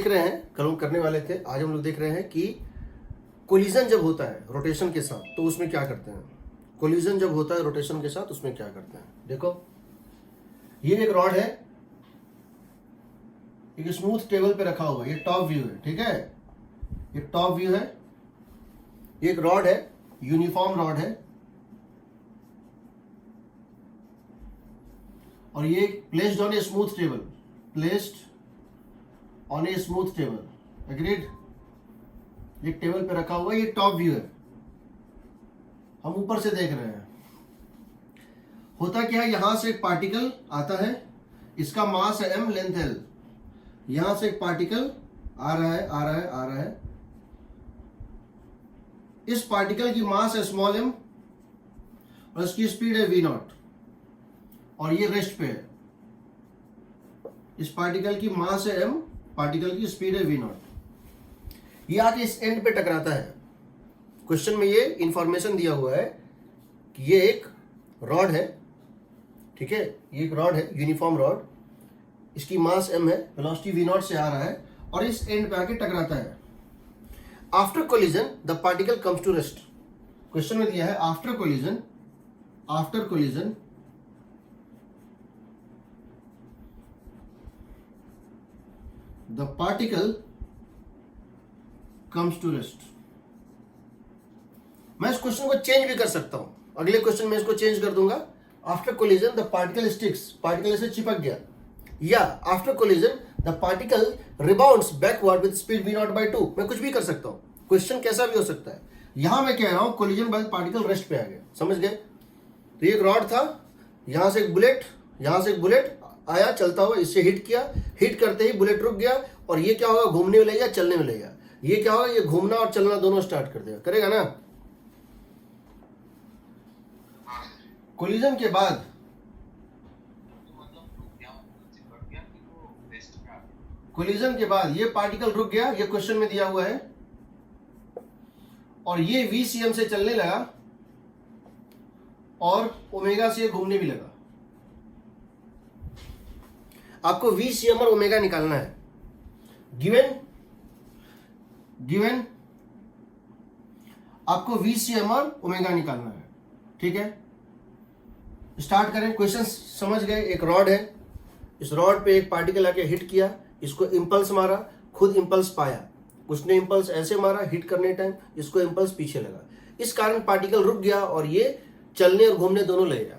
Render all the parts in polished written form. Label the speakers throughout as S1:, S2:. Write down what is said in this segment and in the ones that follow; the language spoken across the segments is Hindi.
S1: देख रहे हैं, कल हम करने वाले थे, आज हम लोग देख रहे हैं कि कोलिजन जब होता है रोटेशन के साथ तो उसमें क्या करते हैं। कोलिजन जब होता है रोटेशन के साथ उसमें क्या करते हैं। देखो ये एक रॉड है, एक स्मूथ टेबल पे रखा हुआ है, ये टॉप व्यू है, ठीक है, ये टॉप व्यू है। एक रॉड है, यूनिफॉर्म रॉड है, और ये placed on a smooth table, placed on a smooth table, agreed. एक टेबल पे रखा हुआ है, ये टॉप व्यू है, हम ऊपर से देख रहे हैं। होता क्या है, यहां से एक पार्टिकल आता है, इसका मास है m, लेंथ l। यहां से एक पार्टिकल आ रहा है, आ रहा है, आ रहा है। इस पार्टिकल की मास है स्मॉल m और इसकी स्पीड है v नॉट, और ये रेस्ट पे है। इस पार्टिकल की मास है m, पार्टिकल की स्पीड है v नॉट। ये आके इस एंड पे टकराता है। क्वेश्चन में ये इंफॉर्मेशन दिया हुआ है कि ये एक रॉड है, ठीक है, ये एक रॉड है, यूनिफॉर्म रॉड, इसकी मास m है, वेलोसिटी v नॉट से आ रहा है और इस एंड पे आके टकराता है। After collision the particle comes to rest. Question में दिया है after collision, after collision the particle comes to rest. मैं इस क्वेश्चन को चेंज भी कर सकता हूं, अगले क्वेश्चन में इसको चेंज कर दूंगा। After collision the particle sticks, particle इसे चिपक गया, या after collision the particle rebounds backward with speed v not by 2। मैं कुछ भी कर सकता हूं, क्वेश्चन कैसा भी हो सकता है। यहां मैं कह रहा हूं कोलिजन बाद पार्टिकल रेस्ट पे आ गया, समझ गए। तो ये एक रॉड था, यहां से एक बुलेट, यहां से एक बुलेट आया चलता हुआ, इससे हिट किया, हिट करते ही बुलेट रुक गया, और ये क्या होगा, घूमने में लगेगा, चलने में लगेगा। ये क्या होगा, ये घूमना और चलना दोनों स्टार्ट कर देगा, करेगा ना। कोलिजन के बाद ये पार्टिकल रुक गया, ये क्वेश्चन में दिया हुआ है, और ये VCM से चलने लगा और ओमेगा से घूमने भी लगा। आपको VCM और ओमेगा निकालना है। गिवन आपको VCM और ओमेगा निकालना है, ठीक है। स्टार्ट करें, क्वेश्चन समझ गए। एक रॉड है, इस रॉड पे एक पार्टिकल आके हिट किया, इसको इंपल्स मारा, खुद इंपल्स पाया, उसने इंपल्स ऐसे मारा हिट करने टाइम, इसको इंपल्स पीछे लगा, इस कारण पार्टिकल रुक गया और ये चलने और घूमने दोनों लगेगा।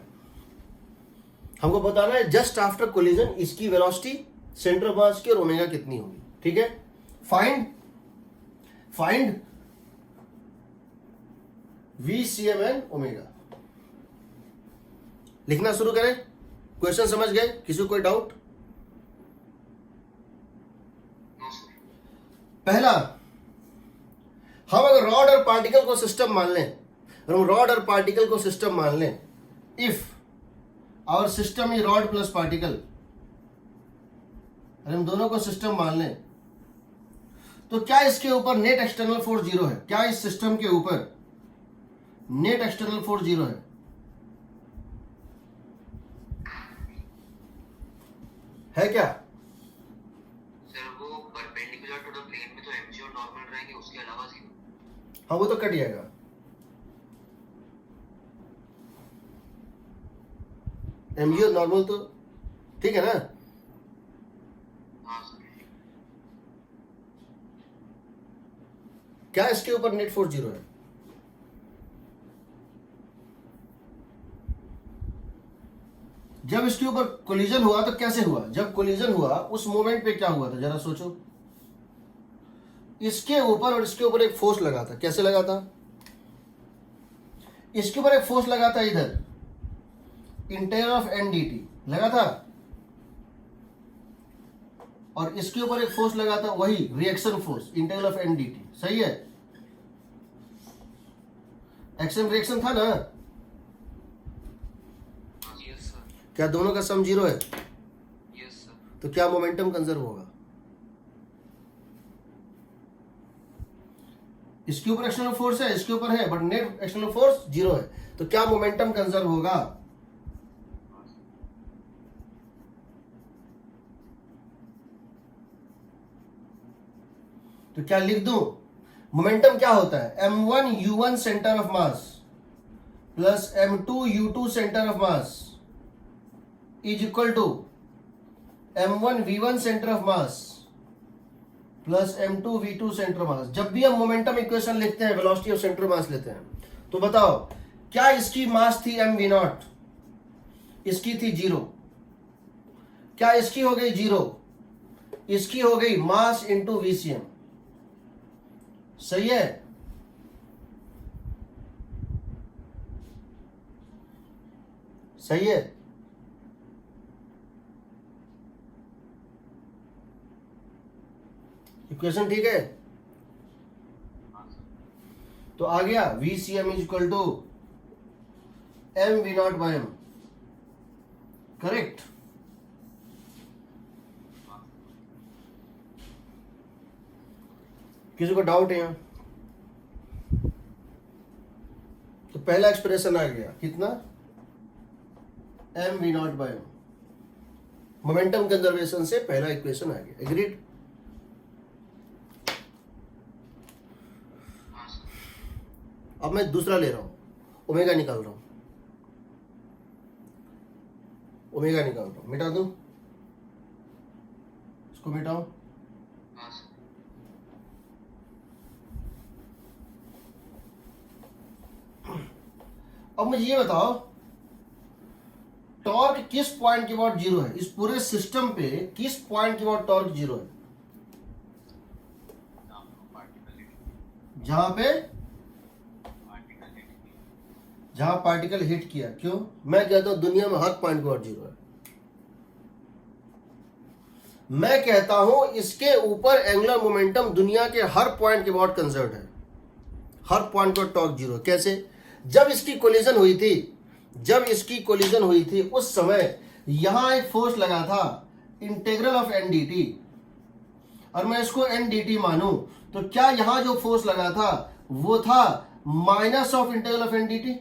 S1: हमको बताना है जस्ट आफ्टर कोलिजन इसकी वेलोसिटी, सेंटर ऑफ मास की और ओमेगा कितनी होगी, ठीक है। Find VCM and omega. लिखना शुरू करें। क्वेश्चन समझ गए, किसी को कोई डाउट? पहला, हम अगर रॉड और पार्टिकल को सिस्टम मान लें, हम रॉड और पार्टिकल को सिस्टम मान लें, if our system is rod plus particle, अगर हम दोनों को सिस्टम मान लें, तो क्या इसके ऊपर नेट एक्सटर्नल फोर्स 0 है? क्या इस सिस्टम के ऊपर नेट एक्सटर्नल फोर्स 0 है क्या?
S2: सर वो परपेंडिकुलर टू द प्लेन में तो mg और नॉर्मल रहेंगे, उसके अलावा 0।
S1: हाँ वो तो कट जाएगा। mg और नॉर्मल तो ठीक है ना।
S2: हाँ सर।
S1: क्या इसके ऊपर नेट फोर्स 0 है? जब इसके ऊपर कोलिजन हुआ तो कैसे हुआ? जब कोलिजन हुआ उस मोमेंट पे क्या हुआ था, जरा सोचो। इसके ऊपर और इसके ऊपर एक फोर्स लगा था, कैसे लगा था? इसके ऊपर एक फोर्स लगा था, इधर इंटीग्रल ऑफ n dt लगा था, और इसके ऊपर एक फोर्स लगा था, वही reaction force, integral of n dt, सही है। एक्शन रिएक्शन था ना।
S2: Yes sir.
S1: क्या दोनों का सम 0 है?
S2: Yes sir.
S1: तो क्या मोमेंटम कंजर्व होगा? इसके ऊपर एक्सटर्नल फोर्स है, इसके ऊपर है, बट नेट एक्सटर्नल फोर्स 0 है, तो क्या मोमेंटम कंजर्व होगा? तो क्या लिख दूं, मोमेंटम क्या होता है, m1 u1 centre of mass plus m2 u2 centre of mass is equal to m1 v1 centre of mass plus m2 v2 centre mass. जब भी हम मोमेंटम इक्वेशन लिखते हैं, वेलोसिटी ऑफ सेंटर मास लेते हैं, तो बताओ क्या इसकी मास थी m v नॉट, इसकी थी 0, क्या इसकी हो गई 0, इसकी हो गई मास इंटू VCM। सही है, सही है। इक्वेशन ठीक है, तो आ गया VCM is equal to mv naught by m, correct. किसी को डाउट है यहाँ, तो पहला एक्सप्रेशन आ गया कितना, mv naught by m, momentum conservation से पहला इक्वेशन आ गया। एग्रीड। अब मैं दूसरा ले रहा हूं, ओमेगा निकाल रहा हूं, ओमेगा निकाल रहा हूं, मिटा दूं, इसको मिटाऊं, अब मुझे ये बताओ टॉर्क किस पॉइंट के बाद 0 है, इस पूरे सिस्टम पे किस पॉइंट के बाद टॉर्क 0 है, जहां पार्टिकल हिट किया। क्यों, मैं कहता हूं दुनिया में हर पॉइंट के बाद 0 है। मैं कहता हूं इसके ऊपर एंगुलर मोमेंटम दुनिया के हर पॉइंट के बाद कंजर्व है, हर पॉइंट पर टॉर्क 0। कैसे, जब इसकी कोलिजन हुई थी, जब इसकी कोलिजन हुई थी उस समय यहां एक फोर्स लगा था इंटीग्रल ऑफ NDT, और मैं इसको NDT मानूं, तो क्या यहां जो फोर्स लगा था वो था minus of integral of NDT,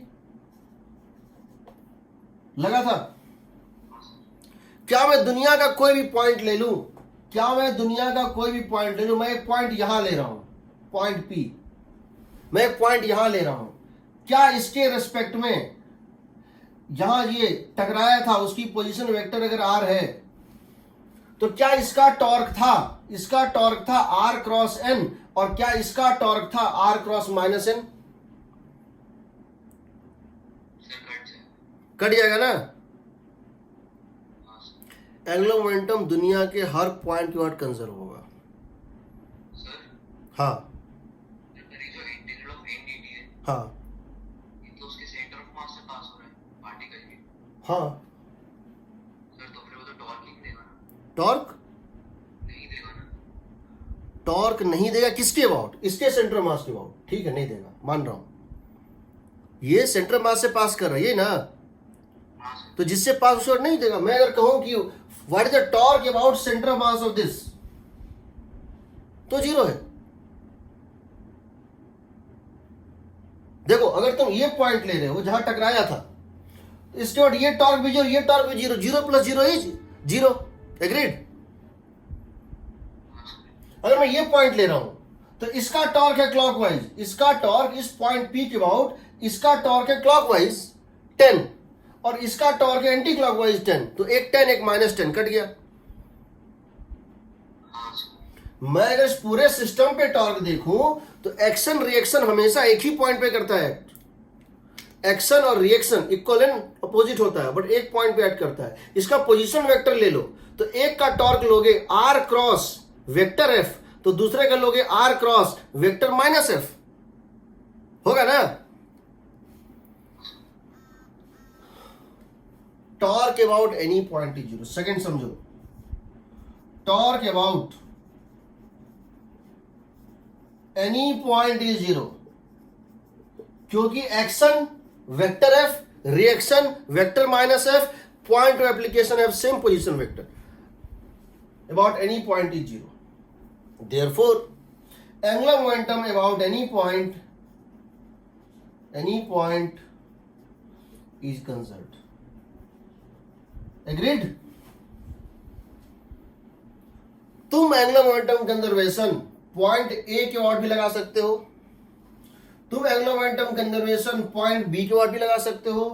S1: लगा था। क्या मैं दुनिया का कोई भी पॉइंट ले लूं, क्या मैं दुनिया का कोई भी पॉइंट ले लूं, मैं एक पॉइंट यहां ले रहा हूं, पॉइंट P, मैं एक पॉइंट यहां ले रहा हूं, क्या इसके रेस्पेक्ट में जहां ये टकराया था उसकी पोजीशन वेक्टर अगर r है, तो क्या इसका टॉर्क था, इसका टॉर्क था r क्रॉस n, और क्या इसका टॉर्क था r cross minus n, cut जाएगा ना। एंगुलर मोमेंटम दुनिया के हर पॉइंट के बाद कंजर्व होगा। हाँ हाँ
S2: तो उसके सेंटर ऑफ मास से पास हो रहा है पार्टिकल के।
S1: हाँ
S2: सर तो फिर वो तो टॉर्क ही देगा ना,
S1: टॉर्क
S2: नहीं देगा ना,
S1: टॉर्क नहीं देगा किसके अबाउट, इसके सेंटर मास के अबाउट, ठीक है नहीं देगा, मान रहा हूं ये सेंटर मास से पास कर रहा है ये ना, तो जिससे पास उसको नहीं देगा। मैं अगर कहूं कि what is the torque about centre mass of this, तो 0 है। देखो अगर तुम ये पॉइंट ले रहे हो जहां टकराया था, तो इसके बाद ये टॉर्क भी 0, ये टॉर्क भी 0, 0 प्लस 0 इज 0, एग्रीड। अगर मैं ये पॉइंट ले रहा हूं, तो इसका टॉर्क है क्लॉकवाइज, इसका टॉर्क इस पॉइंट P के अबाउट, इसका टॉर्क है क्लॉकवाइज 10, और इसका टॉर्क है एंटी क्लॉकवाइज 10, तो एक 10 एक माइनस 10 कट गया। मैं अगर इस पूरे सिस्टम पे टॉर्क देखूं, तो एक्शन रिएक्शन हमेशा एक ही पॉइंट पे करता है, एक्शन और रिएक्शन इक्वल एंड अपोजिट होता है, बट एक पॉइंट पे ऐड करता है। इसका पोजीशन वेक्टर ले लो, तो एक का टॉर्क लोगे r क्रॉस वेक्टर f, तो दूसरे का लोगे r cross vector minus f, होगा ना। Torque about any point is 0, second समझो, torque about any point is 0, क्योंकि action vector F, reaction vector minus F, point of application F, same position vector, about any point is 0। Therefore angular momentum about any point is conserved, agreed. तुम angular momentum conservation point A के वाट भी लगा सकते हो, तुम angular momentum conservation point B के वाट भी लगा सकते हो,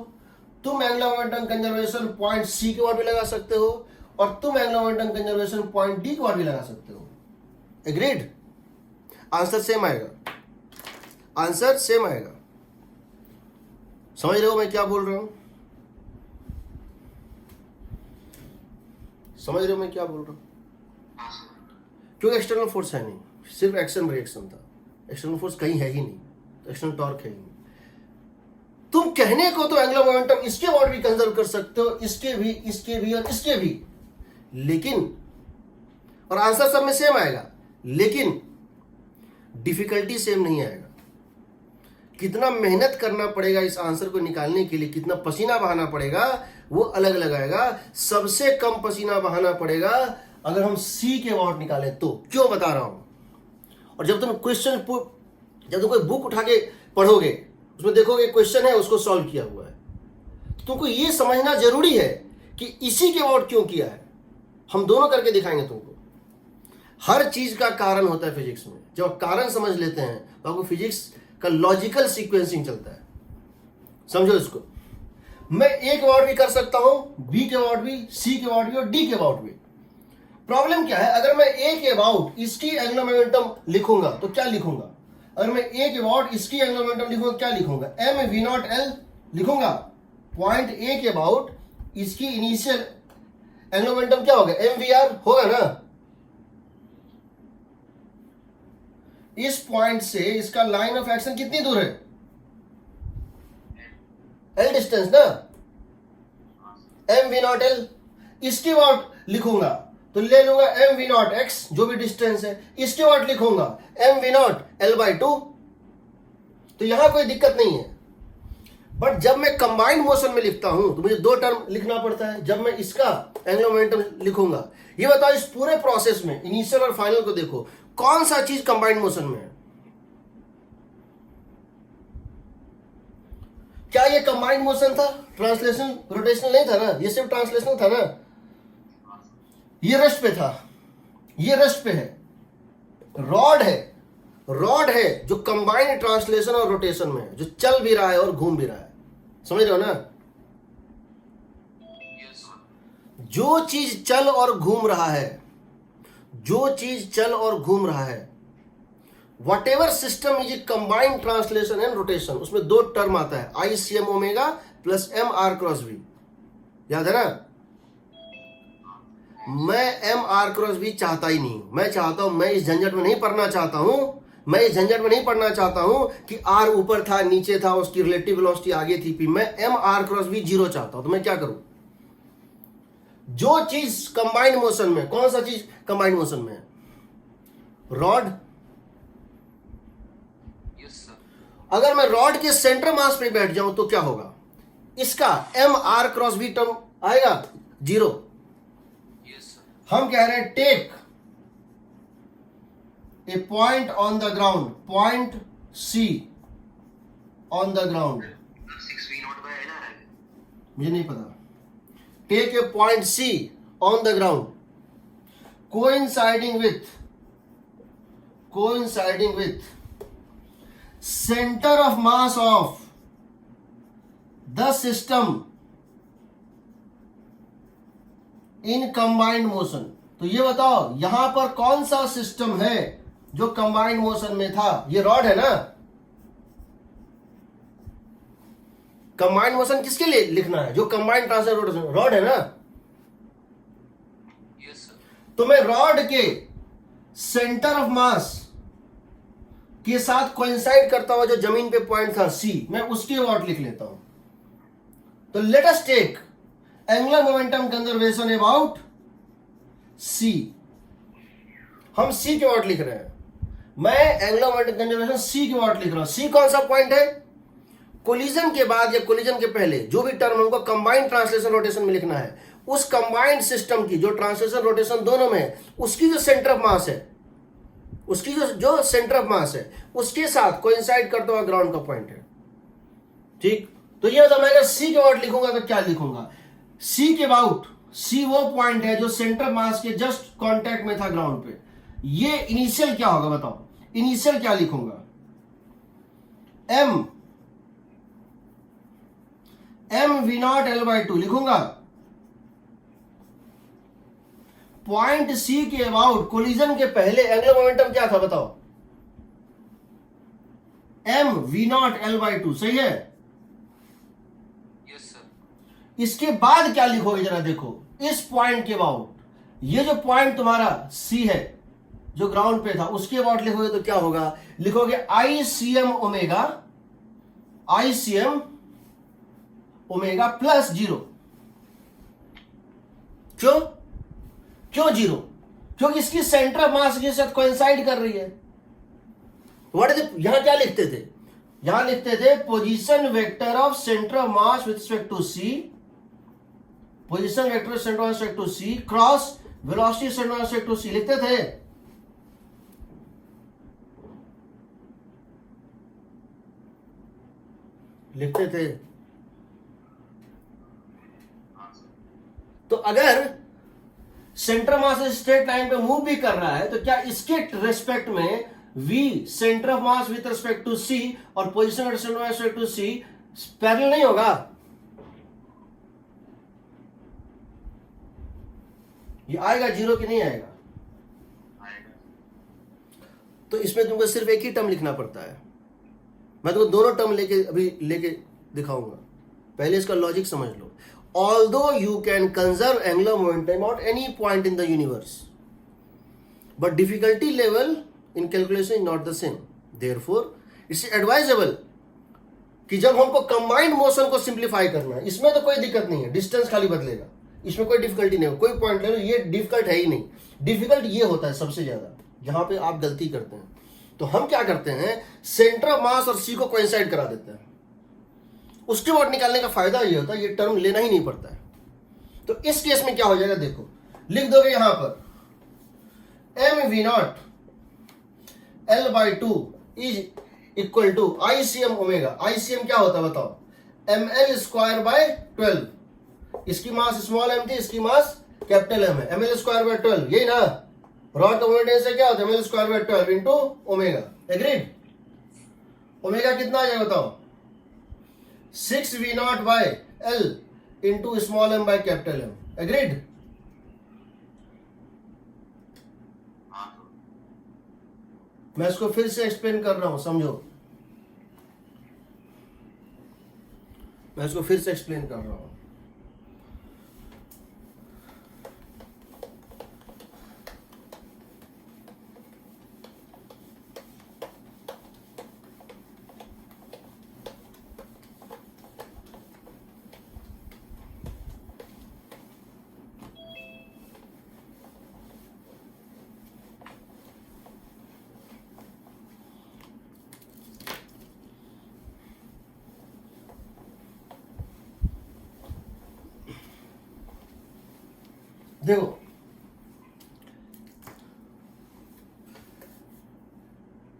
S1: तुम angular momentum conservation point C के वाट भी लगा सकते हो, और तुम angular momentum conservation point D के वाट भी लगा सकते हो। एग्रीड? आंसर सेम आएगा, आंसर सेम आएगा। समझ रहे हो मैं क्या बोल रहा हूं? समझ रहे हो मैं क्या बोल रहा हूं?
S2: हाँ सर।
S1: क्योंकि एक्सटर्नल फोर्स है नहीं, सिर्फ एक्शन रिएक्शन था। एक्सटर्नल फोर्स कहीं है ही नहीं, तो एक्सटर्नल टॉर्क है ही नहीं। तुम कहने को तो एंगुलर मोमेंटम इसके वाट भी कंजर्व कर सकते हो, इसके भी, इसके भी और इसके भी, लेकिन, और आंसर सब में सेम आएगा, लेकिन डिफिकल्टी सेम नहीं आएगा। कितना मेहनत करना पड़ेगा इस आंसर को निकालने के लिए, कितना पसीना बहाना पड़ेगा, वो अलग अलग आएगा। सबसे कम पसीना बहाना पड़ेगा अगर हम सी के वाट निकालें तो। क्यों बता रहा हूं? और जब तुम जब तुम कोई बुक उठा के पढ़ोगे, उसमें देखोगे क्वेश्चन है, उसको सॉल्व किया हुआ है, तो तुमको ये समझना जरूरी है कि इसी के वाट क्यों किया है। हम दोनों करके दिखाएंगे तुमको। हर चीज का कारण होता है फिजिक्स में। जब आप कारण समझ लेते हैं तो आपको फिजिक्स का लॉजिकल सीक्वेंसिंग चलता है। समझो इसको। मैं ए के वाट भी कर सकता हूं, बी के वाट भी, सी के वाट भी और डी के वाट भी। प्रॉब्लम क्या है? अगर मैं ए के वाट इसकी एंगुलर मोमेंटम लिखूंगा तो क्या लिखूंगा? अगर मैं ए के वाट इसकी एंगुलर मोमेंटम लिखूंगा क्या लिखूंगा? एम वी नॉट एल लिखूंगा। पॉइंट ए के वाट इसकी इनिशियल एंगुलर मोमेंटम क्या होगा? एम वी आर होगा ना। इस पॉइंट से इसका लाइन ऑफ एक्शन कितनी दूर है? एल डिस्टेंस ना, एम वी नॉट एल। इसकी वाट लिखूंगा तो ले लूंगा एम वी नॉट एक्स, जो भी डिस्टेंस है। इसके वाट लिखूंगा m we naught L by 2। तो यहां कोई दिक्कत नहीं है। बट जब मैं कंबाइंड मोशन में लिखता हूं तो मुझे दो टर्म लिखना पड़ता है। जब मैं इसका एंगुलर मोमेंटम लिखूंगा, ये बताओ इस पूरे प्रोसेस में इनिशियल और फाइनल को देखो, कौन सा चीज कंबाइंड मोशन में है? क्या ये कंबाइंड मोशन था? ट्रांसलेशन रोटेशनल नहीं था ना, ये सिर्फ ट्रांसलेशनल था ना। ये रेस्ट पे था, ये रेस्ट पे है। रॉड है, रॉड है जो कंबाइंड ट्रांसलेशन और रोटेशन में है, जो चल भी रहा है और घूम भी रहा है। समझ रहे हो ना? जो चीज चल और घूम रहा है, जो चीज चल और घूम रहा है, whatever system is a combined translation and rotation, उसमें दो टर्म आता है, I C M omega plus M are cross V. याद है ना? मैं एम आर क्रॉस वी चाहता ही नहीं। मैं चाहता हूं, मैं इस झंझट में नहीं पढ़ना चाहता हूं। मैं इस झंझट में नहीं पढ़ना चाहता हूं कि आर ऊपर था, नीचे था, उसकी रिलेटिव वेलोसिटी आगे थी पी। मैं एम आर क्रॉस वी 0 चाहता हूं। तो मैं क्या करूं? जो चीज कंबाइंड मोशन में, कौन सा चीज कंबाइंड मोशन में है? रॉड। अगर मैं रॉड के सेंटर मास पे बैठ जाऊं तो क्या होगा? इसका M are cross V term आएगा 0। हम कह रहे हैं take a point on the ground, point C on the ground.
S2: 6v not by L आ रहा है।
S1: मुझे नहीं पता। Take a point C on the ground coinciding with center of mass of the system in combined motion। तो ये बताओ यहां पर कौन सा सिस्टम है जो कंबाइंड मोशन में था? ये रॉड है ना। कंबाइंड मोशन किसके लिए लिखना है? जो कंबाइंड ट्रांसलेशन, रॉड है ना। तो मैं रॉड के सेंटर ऑफ मास के साथ कोइंसाइड करता हुआ जो जमीन पे पॉइंट था सी, मैं उसके वाट लिख लेता हूं। तो let us take angular momentum conservation about C. हम सी के वाट लिख रहे हैं। मैं एंगुलर मोमेंटम कंजर्वेशन सी के वाट लिख रहा हूं। सी कौन सा पॉइंट है? कोलिजन के बाद या कोलिजन के पहले जो भी टर्म हमको कंबाइंड ट्रांसलेशन रोटेशन में लिखना है, उस कंबाइंड सिस्टम की जो ट्रांसलेशन रोटेशन दोनों में है, उसकी जो सेंटर ऑफ मास है, उसकी जो सेंटर ऑफ मास है, उसके साथ कोइंसाइड करता हुआ ग्राउंड का पॉइंट है। ठीक। तो ये मतलब मैं अगर सी के वाट लिखूंगा तो क्या लिखूंगा? सी के अबाउट, सी वो पॉइंट है जो सेंटर मास के जस्ट कांटेक्ट में था ग्राउंड पे। ये इनिशियल क्या होगा बताओ, इनिशियल क्या लिखूंगा, m we naught L by 2 लिखूंगा। पॉइंट सी के अबाउट कोलिजन के पहले एंगुलर मोमेंटम क्या था बताओ, m we naught L by 2, सही है।
S2: Yes sir.
S1: इसके बाद क्या लिखोगे जरा देखो, इस पॉइंट के अबाउट, ये जो पॉइंट तुम्हारा सी है जो ग्राउंड पे था उसके अबाउट लिखोगे तो क्या होगा, लिखोगे आई C M omega, I C M omega plus 0। क्यों, क्यों 0? क्योंकि इसकी सेंटर ऑफ मास के साथ कोइंसाइड कर रही है। व्हाट इज, यहां क्या लिखते थे, यहां लिखते थे position vector of centre of mass with respect to C, position vector centre of respect to C cross velocity centre of respect to C लिखते थे। लिखते थे। तो अगर सेंटर मास स्ट्रेट लाइन पे मूव भी कर रहा है तो क्या इसके रेस्पेक्ट में v centre of mass with respect to c और position with respect to c parallel नहीं होगा? ये आएगा 0 कि नहीं आएगा? तो इसमें तुमको सिर्फ एक ही टर्म लिखना पड़ता है। मैं तुमको दोनों टर्म लेके दिखाऊंगा, पहले इसका लॉजिक समझ लो। Although you can conserve angular momentum at any point in the universe, but difficulty level in calculation is not the same. Therefore, it's advisable कि जब हमको कंबाइंड मोशन को सिंप्लीफाई करना है, इसमें तो कोई दिक्कत नहीं है, डिस्टेंस खाली बदलेगा, इसमें कोई डिफिकल्टी नहीं है, कोई पॉइंट ले लो, ये डिफिकल्ट है ही नहीं। डिफिकल्ट ये होता है सबसे ज्यादा, जहां पे आप गलती करते हैं। तो हम क्या करते हैं, सेंटर ऑफ मास और सी को कोइंसाइड करा देते हैं। उसके बाद निकालने का फायदा ये होता है, ये टर्म लेना ही नहीं पड़ता है। तो इस केस में क्या हो जाएगा देखो, लिख दोगे यहां पर m we naught L by 2 is equal to I C M omega. I C M क्या होता है बताओ, एम एल स्क्वायर बाय 12। इसकी मास स्मॉल एम थी, इसकी मास कैपिटल एम है, एम एल स्क्वायर बाय 12, यही ना। रॉड का मोमेंट से क्या होता है, M L square by 12 into omega. Agreed? Omega कितना आ जाएगा बताओ, 6v not by l into small m by capital m. Agreed? मैं इसको फिर से एक्सप्लेन कर रहा हूं, समझो। मैं इसको फिर से एक्सप्लेन कर रहा हूं। देखो,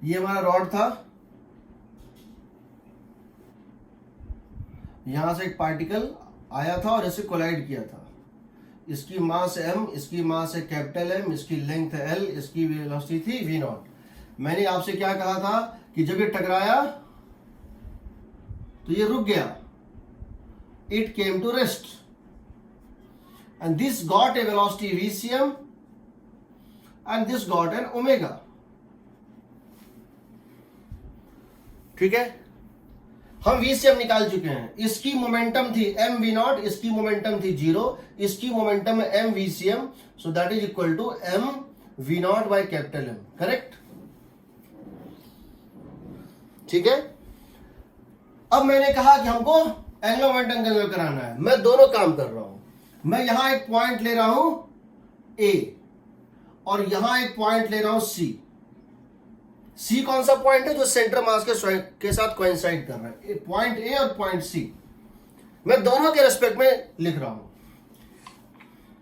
S1: ये हमारा रॉड था, यहां से एक पार्टिकल आया था और इसे कोलाइड किया था। इसकी मास m, इसकी मास है कैपिटल M, इसकी लेंथ है l, इसकी वेलोसिटी थी v नॉट। मैंने आपसे क्या कहा था कि जब ये टकराया तो ये रुक गया, it came to rest and this got a velocity vcm and this got an omega। ठीक है, हम vcm निकाल चुके हैं। इसकी मोमेंटम थी m v नॉट, इसकी मोमेंटम थी 0, इसकी मोमेंटम है m vcm, so that is equal to m v not by capital M। Correct? ठीक है। अब मैंने कहा कि हमको एंगुलर मोमेंटम कंजर्व कराना है। मैं दोनों काम कर रहा हूं। मैं यहां एक पॉइंट ले रहा हूं A और यहां एक पॉइंट ले रहा हूं C। C कौन सा पॉइंट है, जो सेंटर मास के साथ कोइंसाइड कर रहा है, पॉइंट A और पॉइंट C। मैं दोनों के रेस्पेक्ट में लिख रहा हूं।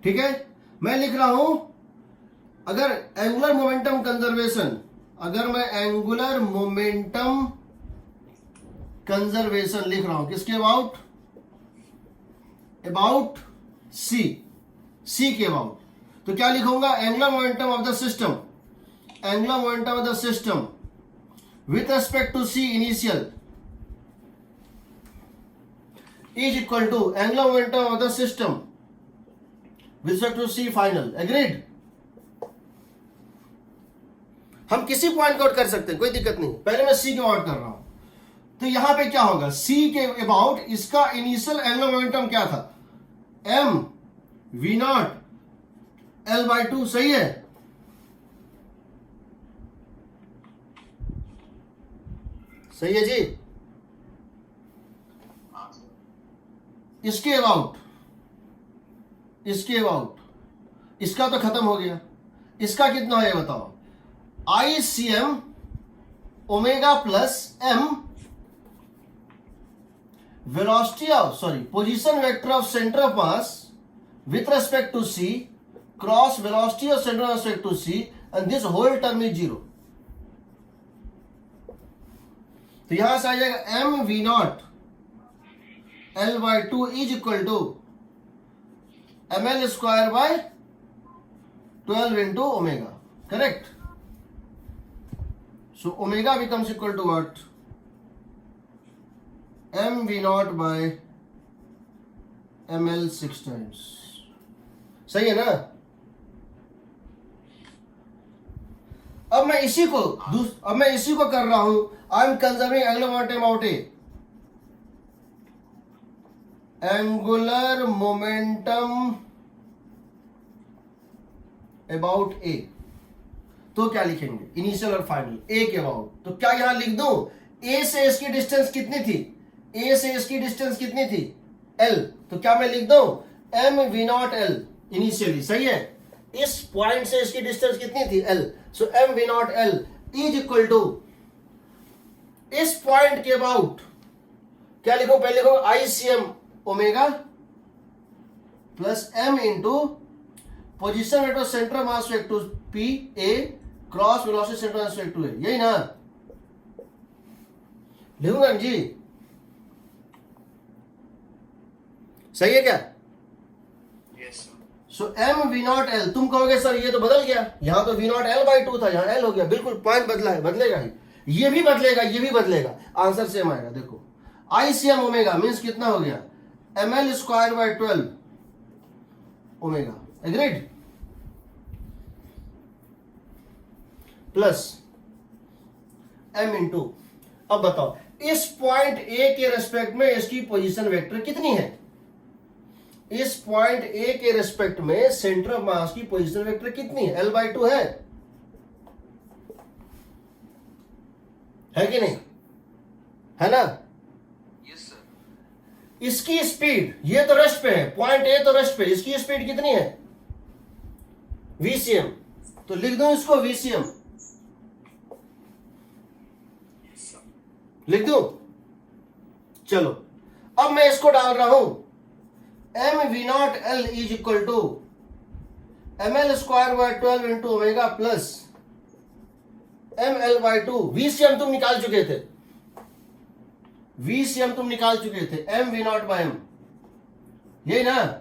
S1: ठीक है, मैं लिख रहा हूं, अगर एंगुलर मोमेंटम कंजर्वेशन, अगर मैं एंगुलर मोमेंटम कंजर्वेशन लिख रहा हूं किसके अबाउट, अबाउट C के अबाउट, तो क्या लिखूंगा, angular momentum of the system angular momentum of the system with respect to C initial is equal to angular momentum of the system with respect to c final. Agreed? हम किसी पॉइंट को आउट कर सकते हैं, कोई दिक्कत नहीं. पहले मैं c को आउट कर रहा हूं, तो यहां पे क्या होगा, c के अबाउट इसका इनिशियल एंगुलर मोमेंटम क्या था, m v not l by 2. सही है? सही है जी. इसके अबाउट इसका तो खत्म हो गया. इसका कितना है बताओ, ICM omega plus m velocity of position vector of centre of mass with respect to c cross velocity of centre of respect to c and this whole term is 0. तो यहां से आ जाएगा m v not L by 2 is equal to ml square by 12 into omega. Correct? So omega becomes equal to what? mv naught by ml 6 times. सही है ना? अब मैं इसी को कर रहा हूं. I am conserving angular momentum out A. Angular momentum about A. तो क्या लिखेंगे, इनिशियल और फाइनल. ए के अबाउट, तो क्या यहां लिख दूं, ए से इसकी डिस्टेंस कितनी थी, ए से इसकी डिस्टेंस कितनी थी, एल. तो क्या मैं लिख दूं, m we naught l initially. सही है? इस पॉइंट से इसकी डिस्टेंस कितनी थी, l. So M we naught l is equal to इस पॉइंट के अबाउट क्या लिखो, पहले लिखो ICM omega plus m into position vector centre mass vector p a cross velocity centre mass vector a. यही ना लिखूंगा जी? सही है क्या?
S2: Yes sir.
S1: So m v not l. तुम कहोगे सर ये तो बदल गया, यहां तो v नॉट l बाई 2 था, यहां l हो गया. बिल्कुल पॉइंट बदला है, बदलेगा ही. ये भी बदलेगा, ये भी बदलेगा, आंसर सेम आएगा. देखो ICM ओमेगा मीन्स कितना हो गया, ml square by 12 omega. Agreed? Plus m into, अब बताओ इस पॉइंट A के रेस्पेक्ट में इसकी पोजीशन वेक्टर कितनी है, इस पॉइंट A के रेस्पेक्ट में सेंटर ऑफ मास की पोजीशन वेक्टर कितनी है, l बाई 2 है कि नहीं, है ना? इसकी स्पीड, ये तो रेस्ट पे है, पॉइंट ए तो रेस्ट पे, इसकी स्पीड कितनी है, VCM. तो लिख दूं इसको VCM, लिख दूं. चलो अब मैं इसको डाल रहा हूं, m v not l is equal to ml square by 12 into omega plus ml by 2. VCM तुम निकाल चुके थे, VCM तुम निकाल चुके थे, m v naught by m. यही ना?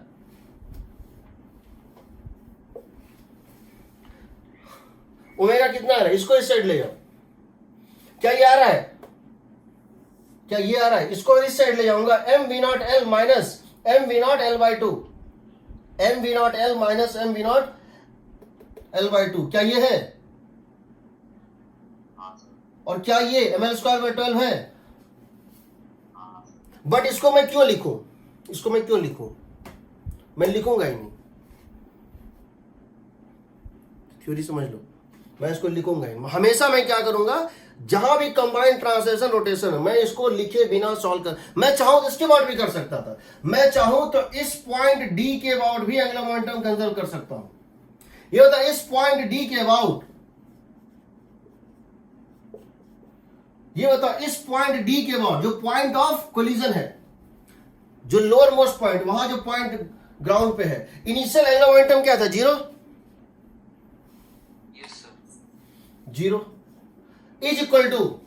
S1: ओमेगा कितना आ रहा है, इसको इस साइड ले जाओ. क्या ये आ रहा है, क्या ये आ रहा है, इसको इस साइड ले जाऊंगा. m v not l minus m v not l by 2, m v not l minus m v not l by 2. क्या ये है, और क्या ये ml स्क्वायर बाय 12 है. बट इसको मैं क्यों लिखूं, मैं लिखूंगा ही नहीं. थ्योरी समझ लो, मैं इसको लिखूंगा ही. हमेशा मैं क्या करूंगा, जहां भी कंबाइंड ट्रांसलेशन रोटेशन है, मैं इसको लिखे बिना सॉल्व कर, मैं चाहूं तो इसके अबाउट भी कर सकता था, मैं चाहूं तो इस पॉइंट डी के अबाउट भी एंगुलर मोमेंटम कंजर्व कर सकता हूं. ये होता है इस पॉइंट डी के अबाउट, ये बताओ इस पॉइंट डी के अबाउट, जो पॉइंट ऑफ कोलिजन है, जो लोअर मोस्ट पॉइंट, वहां जो पॉइंट ग्राउंड पे है, इनिशियल एंगुलर मोमेंटम क्या था, 0.
S2: Yes sir.
S1: 0 is equal to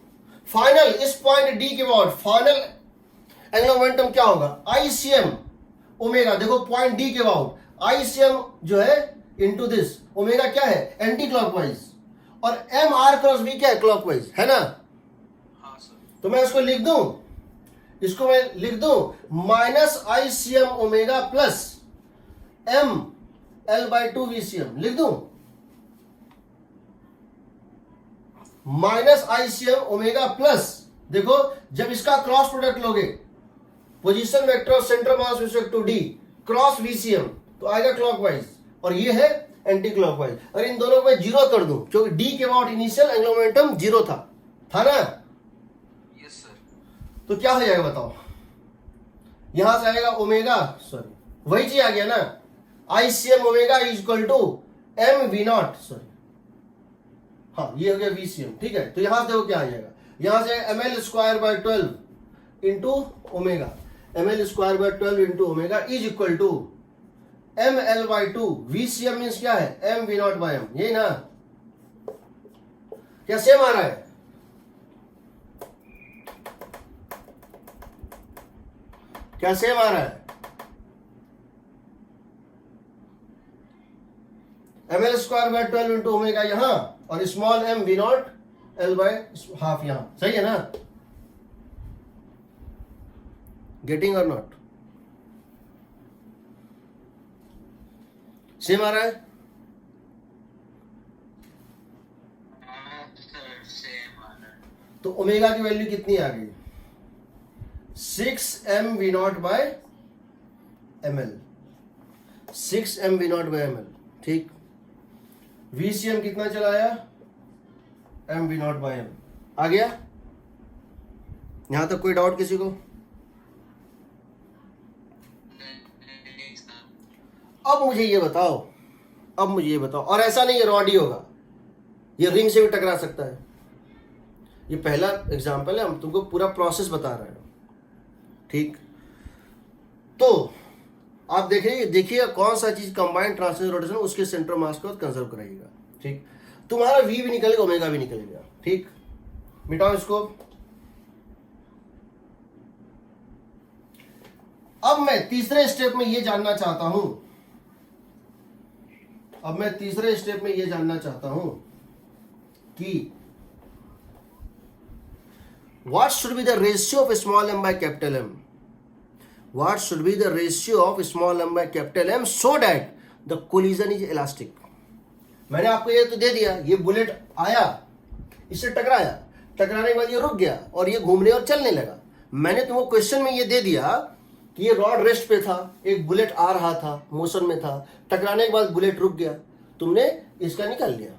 S1: final, इस पॉइंट डी के अबाउट फाइनल एंगुलर मोमेंटम क्या होगा, ICM ओमेगा. देखो पॉइंट डी के अबाउट ICM जो है इंटू दिस ओमेगा क्या है, एंटी क्लॉकवाइज, और एम आर क्रॉस बी क्या है, क्लॉकवाइज है ना।
S3: हाँ सर।
S1: तो मैं इसको लिख दूं, इसको मैं लिख दूं minus I C M omega plus m l by two VCM, लिख दूं minus I C M omega plus, देखो जब इसका क्रॉस प्रोडक्ट लोगे position vector of centre mass respect to D cross VCM तो आएगा क्लॉकवाइज, और ये है एंटी क्लॉकवाइज। और इन दोनों को मैं जीरो कर दूं क्योंकि डी के about initial angular momentum zero था ना।
S3: Yes sir.
S1: तो क्या हो जाएगा बताओ, यहां से आएगा ओमेगा, सॉरी वही चीज आ गया ना, I C M omega is equal to M we naught, sorry हाँ ये हो गया वीसीएम, ठीक है। तो यहां से देखो क्या आ जाएगा, यहां से m L square by 12 into omega, m L square by 12 into omega is equal to m l by two, VCM means क्या है, m we naught by m, यही ना, क्या सेम आ रहा है। क्या सेम आ रहा है, M L square by 12 into omega यहां और small m we naught l by half यहां, सही है ना, गेटिंग और नॉट, सेम आ रहा है।
S2: सर सेम आ रहा है।
S1: तो ओमेगा की वैल्यू कितनी आ गई, 6 M we naught by M L, 6 M we naught by M L, ठीक। वीसीएम कितना चला आया, M we naught by M आ गया। यहां तक कोई डाउट किसी को।
S2: नहीं सर।
S1: अब मुझे ये बताओ, और ऐसा नहीं है रॉड ही होगा, ये रिंग से भी टकरा सकता है। ये पहला एग्जांपल है, हम तुमको पूरा प्रोसेस बता रहे हैं, ठीक। तो आप देखिएगा कौन सा चीज कंबाइंड ट्रांसलेशन रोटेशन उसके सेंटर मास को कंजर्व कराइएगा, ठीक। तुम्हारा वी भी निकलेगा, ओमेगा भी निकलेगा, ठीक। मिटाओ इसको। अब मैं तीसरे स्टेप में ये जानना चाहता हूं कि what should be the ratio of small m by capital M? What should be the ratio of small m by capital M so that the collision is elastic? मैंने आपको ये तो दे दिया, ये बुलेट आया, इससे टकराने के बाद ये रुक गया और ये घूमने और चलने लगा। मैंने तुमको क्वेश्चन में ये दे दिया कि ये रॉड रेस्ट पे था, एक बुलेट आ रहा था, मोशन में था, टकराने के बाद बुलेट रुक गया, तुमने इसका निकाल लिया।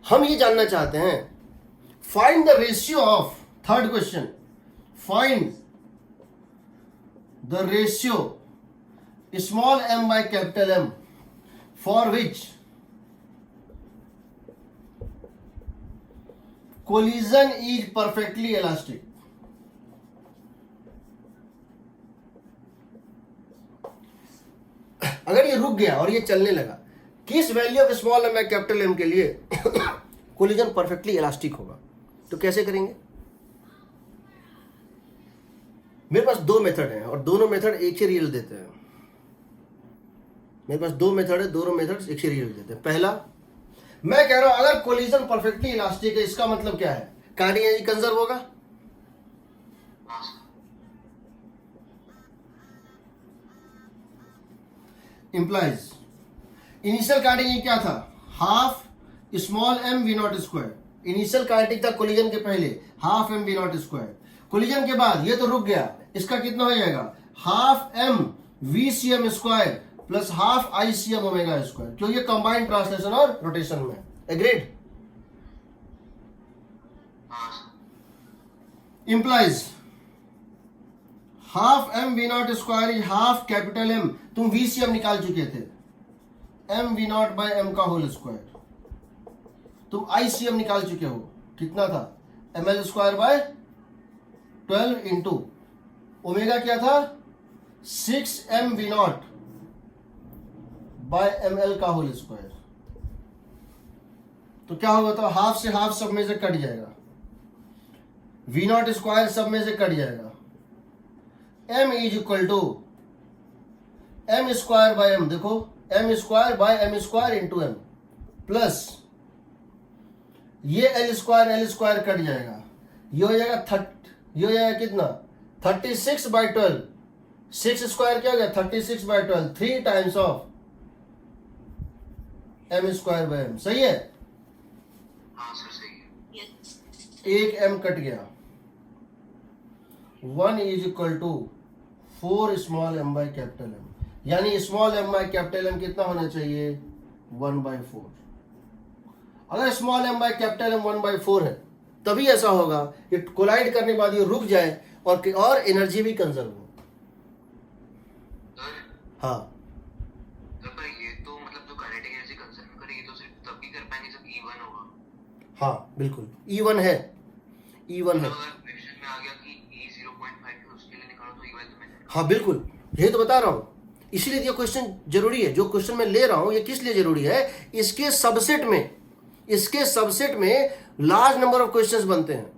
S1: हम ये जानना चाहते हैं, find the ratio of, third question, find the ratio small m by capital M for which collision is perfectly elastic. अगर ये रुक गया और ये चलने लगा, किस value of small m by capital M के लिए कोलिजन परफेक्टली इलास्टिक होगा? तो कैसे करेंगे? मेरे पास दो मेथड हैं और दोनों मेथड एक ही रिजल्ट देते हैं। मेरे पास दो मेथड है, दोनों मेथड एक ही रिजल्ट देते हैं। पहला, मैं कह रहा हूं अगर कोलिजन परफेक्टली इलास्टिक है, इसका मतलब क्या है, काइनेटिक एनर्जी कंजर्व होगा।
S2: हाँ sir.
S1: Implies initial kinetic energy क्या था, half small m v not square. Initial kinetic था कोलिजन के पहले, half m v not square. Collision के बाद ये तो रुक गया, इसका कितना हो जाएगा, half m v c m square plus half i c m omega square, क्योंकि ये कंबाइंड ट्रांसलेशन और रोटेशन में। एग्रीड?
S2: हाँ sir.
S1: Implies half m v not square is half capital M, तुम v c m निकाल चुके थे, m v naught by m का होल स्क्वायर। तुम i c m निकाल चुके हो, कितना था, ml square by 12 into omega क्या था, 6 m v naught by ml का होल स्क्वायर। तो क्या होगा, तो हाफ से हाफ सब में से कट जाएगा, v नॉट स्क्वायर सब में से कट जाएगा, m is equal to m square by m, देखो m square by m square into m plus ये एल स्क्वायर कट जाएगा, ये हो जाएगा ये हो जाएगा कितना 36/12, 6 स्क्वायर क्या हो गया 36/12, 3 टाइम्स ऑफ m²/m। सही है,
S2: हाँ सर सही है।
S1: एक m कट गया, 1 = 4 small m by capital M, यानी small m by capital M कितना होना चाहिए 1/4। अगर small m by capital M 1/4 है तभी ऐसा होगा कि कोलाइड करने के बाद ये रुक जाए और एनर्जी भी कंजर्व हो।
S2: सर
S1: हाँ
S2: सर पर ये तो मतलब जो काइनेटिक एनर्जी कंजर्व करे ये तो सिर्फ तब भी कर पाएंगे जब E1 होगा।
S1: हाँ बिल्कुल, E1 है, E1 है।
S2: मतलब अगर क्वेश्चन में आ गया कि E 0.5 है उसके लिए निकालो तो E1 तो मैं
S1: हाँ बिल्कुल, यही तो बता रहा हूँ, इसीलिए ये क्वेश्चन जरूरी है। जो क्वेश्चन मैं ले रहा हूं ये किस लिए जरूरी है, इसके सबसेट में लार्ज नंबर ऑफ क्वेश्चंस बनते हैं।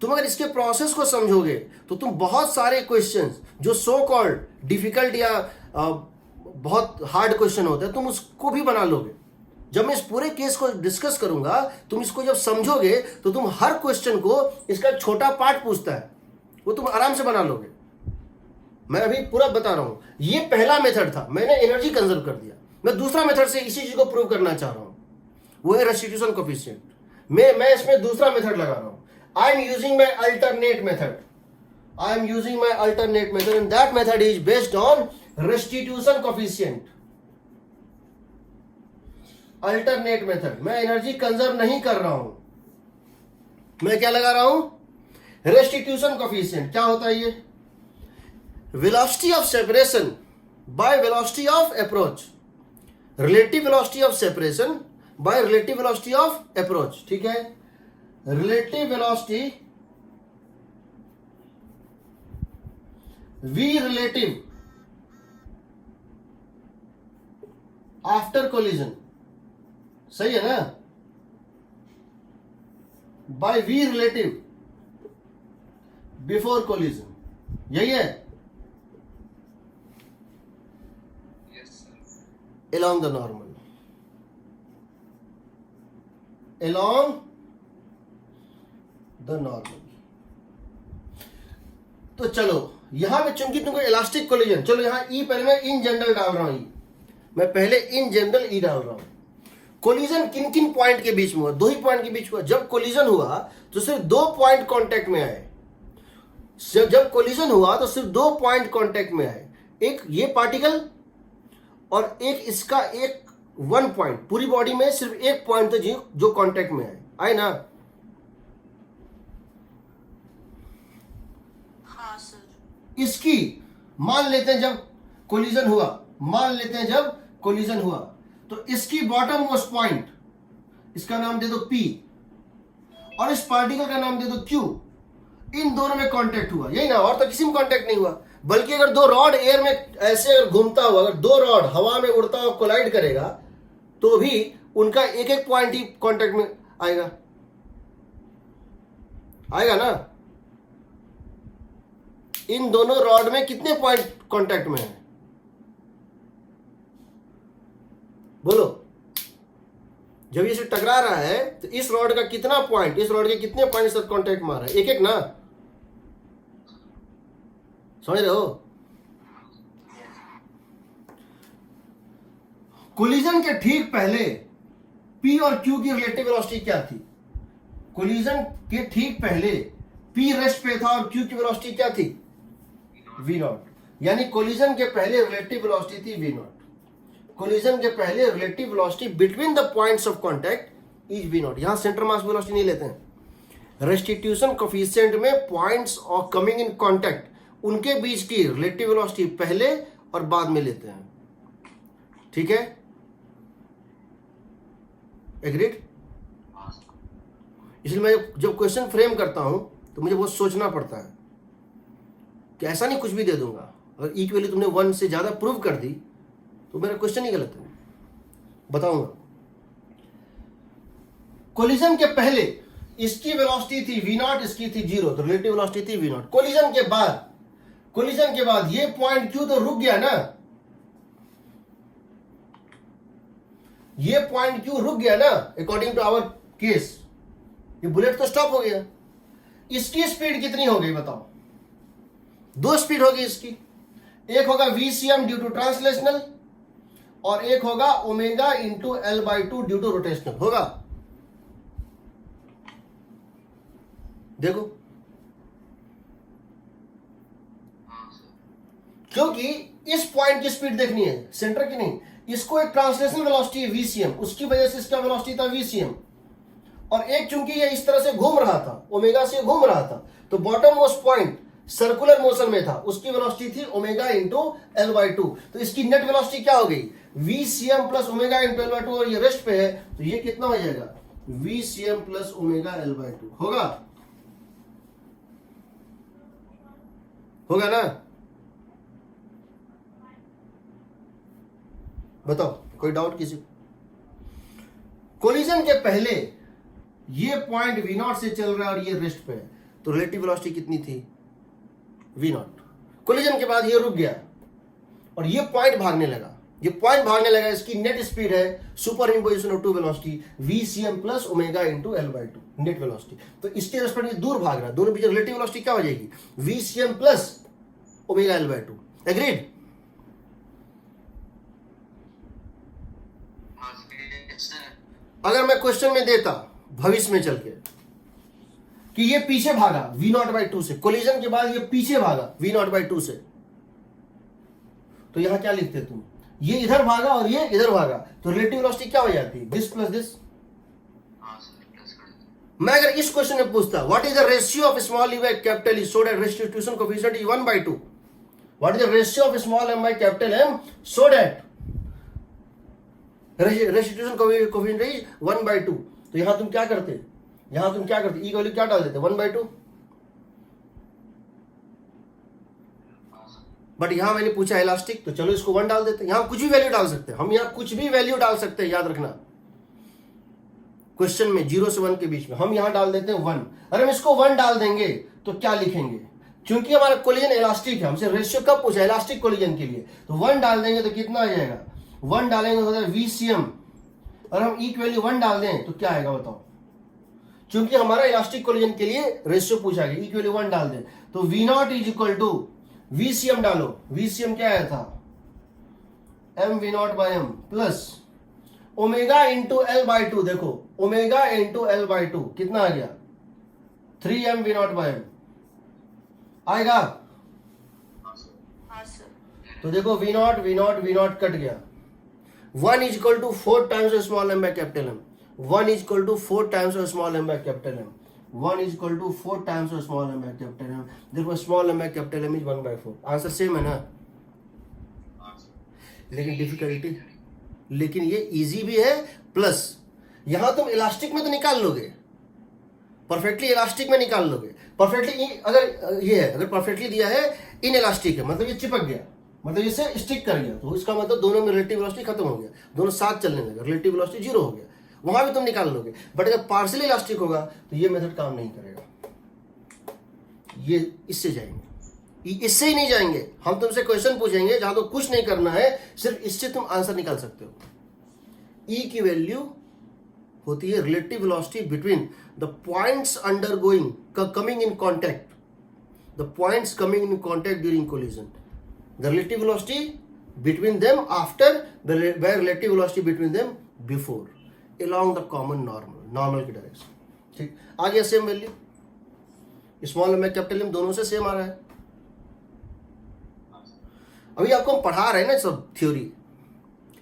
S1: तुम अगर इसके प्रोसेस को समझोगे तो तुम बहुत सारे क्वेश्चंस जो सो कॉल्ड डिफिकल्ट या बहुत हार्ड क्वेश्चन होते हैं तुम उसको भी बना लोगे। जब मैं इस पूरे केस को डिस्कस करूंगा, तुम इसको जब समझोगे तो तुम हर क्वेश्चन को इसका छोटा पार्ट पूछता है वो तुम आराम से बना लोगे। मैं अभी पूरा बता रहा हूं, ये पहला मेथड था, मैंने एनर्जी कंजर्व कर दिया। मैं दूसरा मेथड से इसी चीज को प्रूव करना चाह रहा हूं, वो है रेस्टिट्यूशन कोफिशिएंट। मैं इसमें दूसरा मेथड लगा रहा हूं। I am using my alternate method and that method is based on restitution coefficient. Alternate method, मैं एनर्जी कंजर्व नहीं कर रहा हूं, मैं क्या लगा रहा हूं रेस्टिट्यूशन कोफिशिएंट। क्या होता है ये, velocity of separation by velocity of approach, relative velocity of separation by relative velocity of approach। ठीक है, relative velocity v relative after collision, सही है ना, by v relative before collision, यही है, along the normal, along the normal। तो चलो यहां पे चूंकि तुमको इलास्टिक कोलिजन, चलो यहां ई पहले मैं इन जनरल डाल रहा हूं, मैं पहले इन जनरल ई डाल रहा हूं। कोलिजन किन किन पॉइंट के बीच में हुआ, 2 ही पॉइंट के बीच हुआ। जब कोलिजन हुआ तो सिर्फ 2 पॉइंट कांटेक्ट में आए, जब कोलिजन हुआ तो सिर्फ 2 पॉइंट कांटेक्ट में आए, एक ये पार्टिकल और एक इसका, एक 1 पॉइंट। पूरी बॉडी में सिर्फ 1 पॉइंट था जो कांटेक्ट में आए ना।
S4: हाँ सर।
S1: इसकी मान लेते हैं जब कोलिजन हुआ, तो इसकी बॉटम मोस्ट पॉइंट, इसका नाम दे दो P और इस पार्टिकल का नाम दे दो Q। इन दोनों में कांटेक्ट हुआ, यही ना, और तो किसी में कांटेक्ट नहीं हुआ। बल्कि अगर 2 रॉड एयर में ऐसे अगर घूमता हुआ, अगर 2 रॉड हवा में उड़ता हुआ कोलाइड करेगा तो भी उनका एक पॉइंट ही कांटेक्ट में आएगा ना। इन दोनों रॉड में कितने पॉइंट कांटेक्ट में है, बोलो। जब ये टकरा रहा है तो इस रॉड का कितना पॉइंट, इस रॉड के कितने पॉइंट साथ कांटेक्ट मार रहा है, एक ना, समझ रहे हो। कोलिजन के ठीक पहले P और Q की रिलेटिव वेलोसिटी क्या थी, कोलिजन के ठीक पहले P रेस्ट पे था और Q की वेलोसिटी क्या थी V0। यानी कोलिजन के पहले रिलेटिव वेलोसिटी थी V0। कोलिजन के पहले relative velocity between the points of contact is V0। यहां सेंटर मास वेलोसिटी नहीं लेते हैं। रेस्टिट्यूशन कोफिशिएंट में पॉइंट्स और कमिंग इन कांटेक्ट उनके बीच की रिलेटिव वेलोसिटी पहले और बाद में लेते हैं। ठीक है, एग्रीड। इसलिए मैं जब क्वेश्चन फ्रेम करता हूं तो मुझे बहुत सोचना पड़ता है कि ऐसा नहीं कुछ भी दे दूंगा। अगर ई की वैल्यू तुमने 1 से ज्यादा प्रूव कर दी तो मेरा क्वेश्चन ही गलत है। बताऊंगा, कोलिजन के पहले इसकी वेलोसिटी थी V0, इसकी थी 0, तो रिलेटिव वेलोसिटी थी V0। कोलिजन के बाद ये पॉइंट Q तो रुक गया ना, ये पॉइंट Q रुक गया ना अकॉर्डिंग टू आवर केस, ये बुलेट तो स्टॉप हो गया। इसकी स्पीड कितनी हो गई बताओ? 2 स्पीड होगी इसकी, एक होगा VCM ड्यू टू ट्रांसलेशनल और एक होगा omega into L/2 due to rotational. होगा? देखो,
S2: हाँ सर।
S1: क्योंकि इस पॉइंट की स्पीड देखनी है, सेंटर की नहीं। इसको एक ट्रांसलेशनल वेलोसिटी है VCM, उसकी वजह से इसका वेलोसिटी था VCM, और एक चूंकि ये इस तरह से घूम रहा था, ओमेगा से घूम रहा था, तो bottom most point circular motion में था, उसकी वेलोसिटी थी ओमेगा इंटू L/2। तो इसकी नेट वेलोसिटी क्या हो गई? VCM plus omega into L/2, और ये रेस्ट पे है तो ये कितना हो जाएगा? VCM plus omega L/2। होगा? होगा ना? बताओ, कोई डाउट किसी को? कोलिजन के पहले ये पॉइंट V0 से चल रहा है और ये रेस्ट पे है, तो रिलेटिव वेलोसिटी कितनी थी? V0। कोलिजन के बाद ये रुक गया और ये पॉइंट भागने लगा, ये पॉइंट भागने लगा, इसकी नेट स्पीड है superimposition of two velocity VCM plus omega into L/2 net velocity. तो इसके रेस्पेक्ट में दूर भाग रहा है, दोनों बीच रिलेटिव वेलोसिटी क्या हो जाएगी? VCM plus omega L/2। Agreed?
S2: हाँ सर।
S1: अगर मैं क्वेश्चन में देता भविष्य में चल के कि ये पीछे भागा V0/2 से, कोलिजन के बाद ये पीछे भागा V0/2 से, तो यहां क्या लिखते तुम? ये इधर भागा और ये इधर भागा, तो रिलेटिव वेलोसिटी क्या हो जाती? This plus this.
S2: हाँ सर, प्लस कर देते।
S1: मैं अगर इस क्वेश्चन में पूछता what is the ratio of small e by capital E so that restitution coefficient is 1/2, what is the ratio of small m by capital M so that restitution coefficient is 1/2, तो यहां तुम क्या करते? यहां तुम क्या करते? ई की वैल्यू क्या डाल देते? 1/2।
S2: हाँ सर।
S1: बट यहां मैंने पूछा इलास्टिक, तो चलो इसको 1 डाल देते। यहां कुछ भी वैल्यू डाल सकते हैं हम, यहां कुछ भी वैल्यू डाल सकते हैं, याद रखना। क्वेश्चन में 0 से 1 के बीच में हम यहां डाल देते हैं 1। अगर हम इसको 1 डाल देंगे तो क्या लिखेंगे? क्योंकि हमारा कोलिजन इलास्टिक है, हमसे रेशियो कब पूछा? इलास्टिक कोलिजन के लिए। तो 1 डाल देंगे तो कितना आ जाएगा? 1 डालेंगे तो VCM, और हम ई की वैल्यू 1 डाल दें तो क्या आएगा बताओ? क्योंकि हमारा इलास्टिक कोलिजन के लिए रेशियो पूछा गया, ई की वैल्यू 1 डाल दें तो V0 is equal to VCM डालो, VCM क्या आया था? mV0/m plus omega into L/2। देखो, ओमेगा इंटू L/2 कितना आ गया? 3mV0/m आएगा।
S4: हाँ सर।
S1: तो देखो V0 कट गया, 1 is equal to 4 times small m by capital M, 1 is equal to 4 times small m by capital M, 1 is equal to 4 times small m by capital M। देखो small m by capital M is 1/4। Answer same है ना?
S2: हाँ सर।
S1: लेकिन डिफिकल्टी, लेकिन ये इजी भी है, प्लस यहां तुम इलास्टिक में तो निकाल लोगे, परफेक्टली इलास्टिक में निकाल लोगे। परफेक्टली अगर ये है, अगर परफेक्टली दिया है इन इलास्टिक है, मतलब ये चिपक गया, मतलब इसे स्टिक कर गया, तो इसका मतलब दोनों में रिलेटिव वेलोसिटी खत्म हो गया, दोनों साथ चलने लगे, रिलेटिव वेलोसिटी 0 हो गया, वहां भी तुम निकाल लोगे। बट अगर पार्शियली इलास्टिक होगा तो ये मेथड काम नहीं करेगा, ये इससे जाएंगे, इससे ही नहीं जाएंगे। हम तुमसे क्वेश्चन पूछेंगे जहां तो कुछ नहीं करना है, सिर्फ इससे तुम आंसर निकाल सकते हो। ई की वैल्यू होती है relative velocity between the points undergoing coming in contact, the points coming in contact during collision, the relative velocity between them after the relative velocity between them before along the common normal की डायरेक्शन। ठीक, आ गया same value, small m capital M दोनों से सेम आ रहा है। अभी आपको हम पढ़ा रहे हैं ना सब थ्योरी,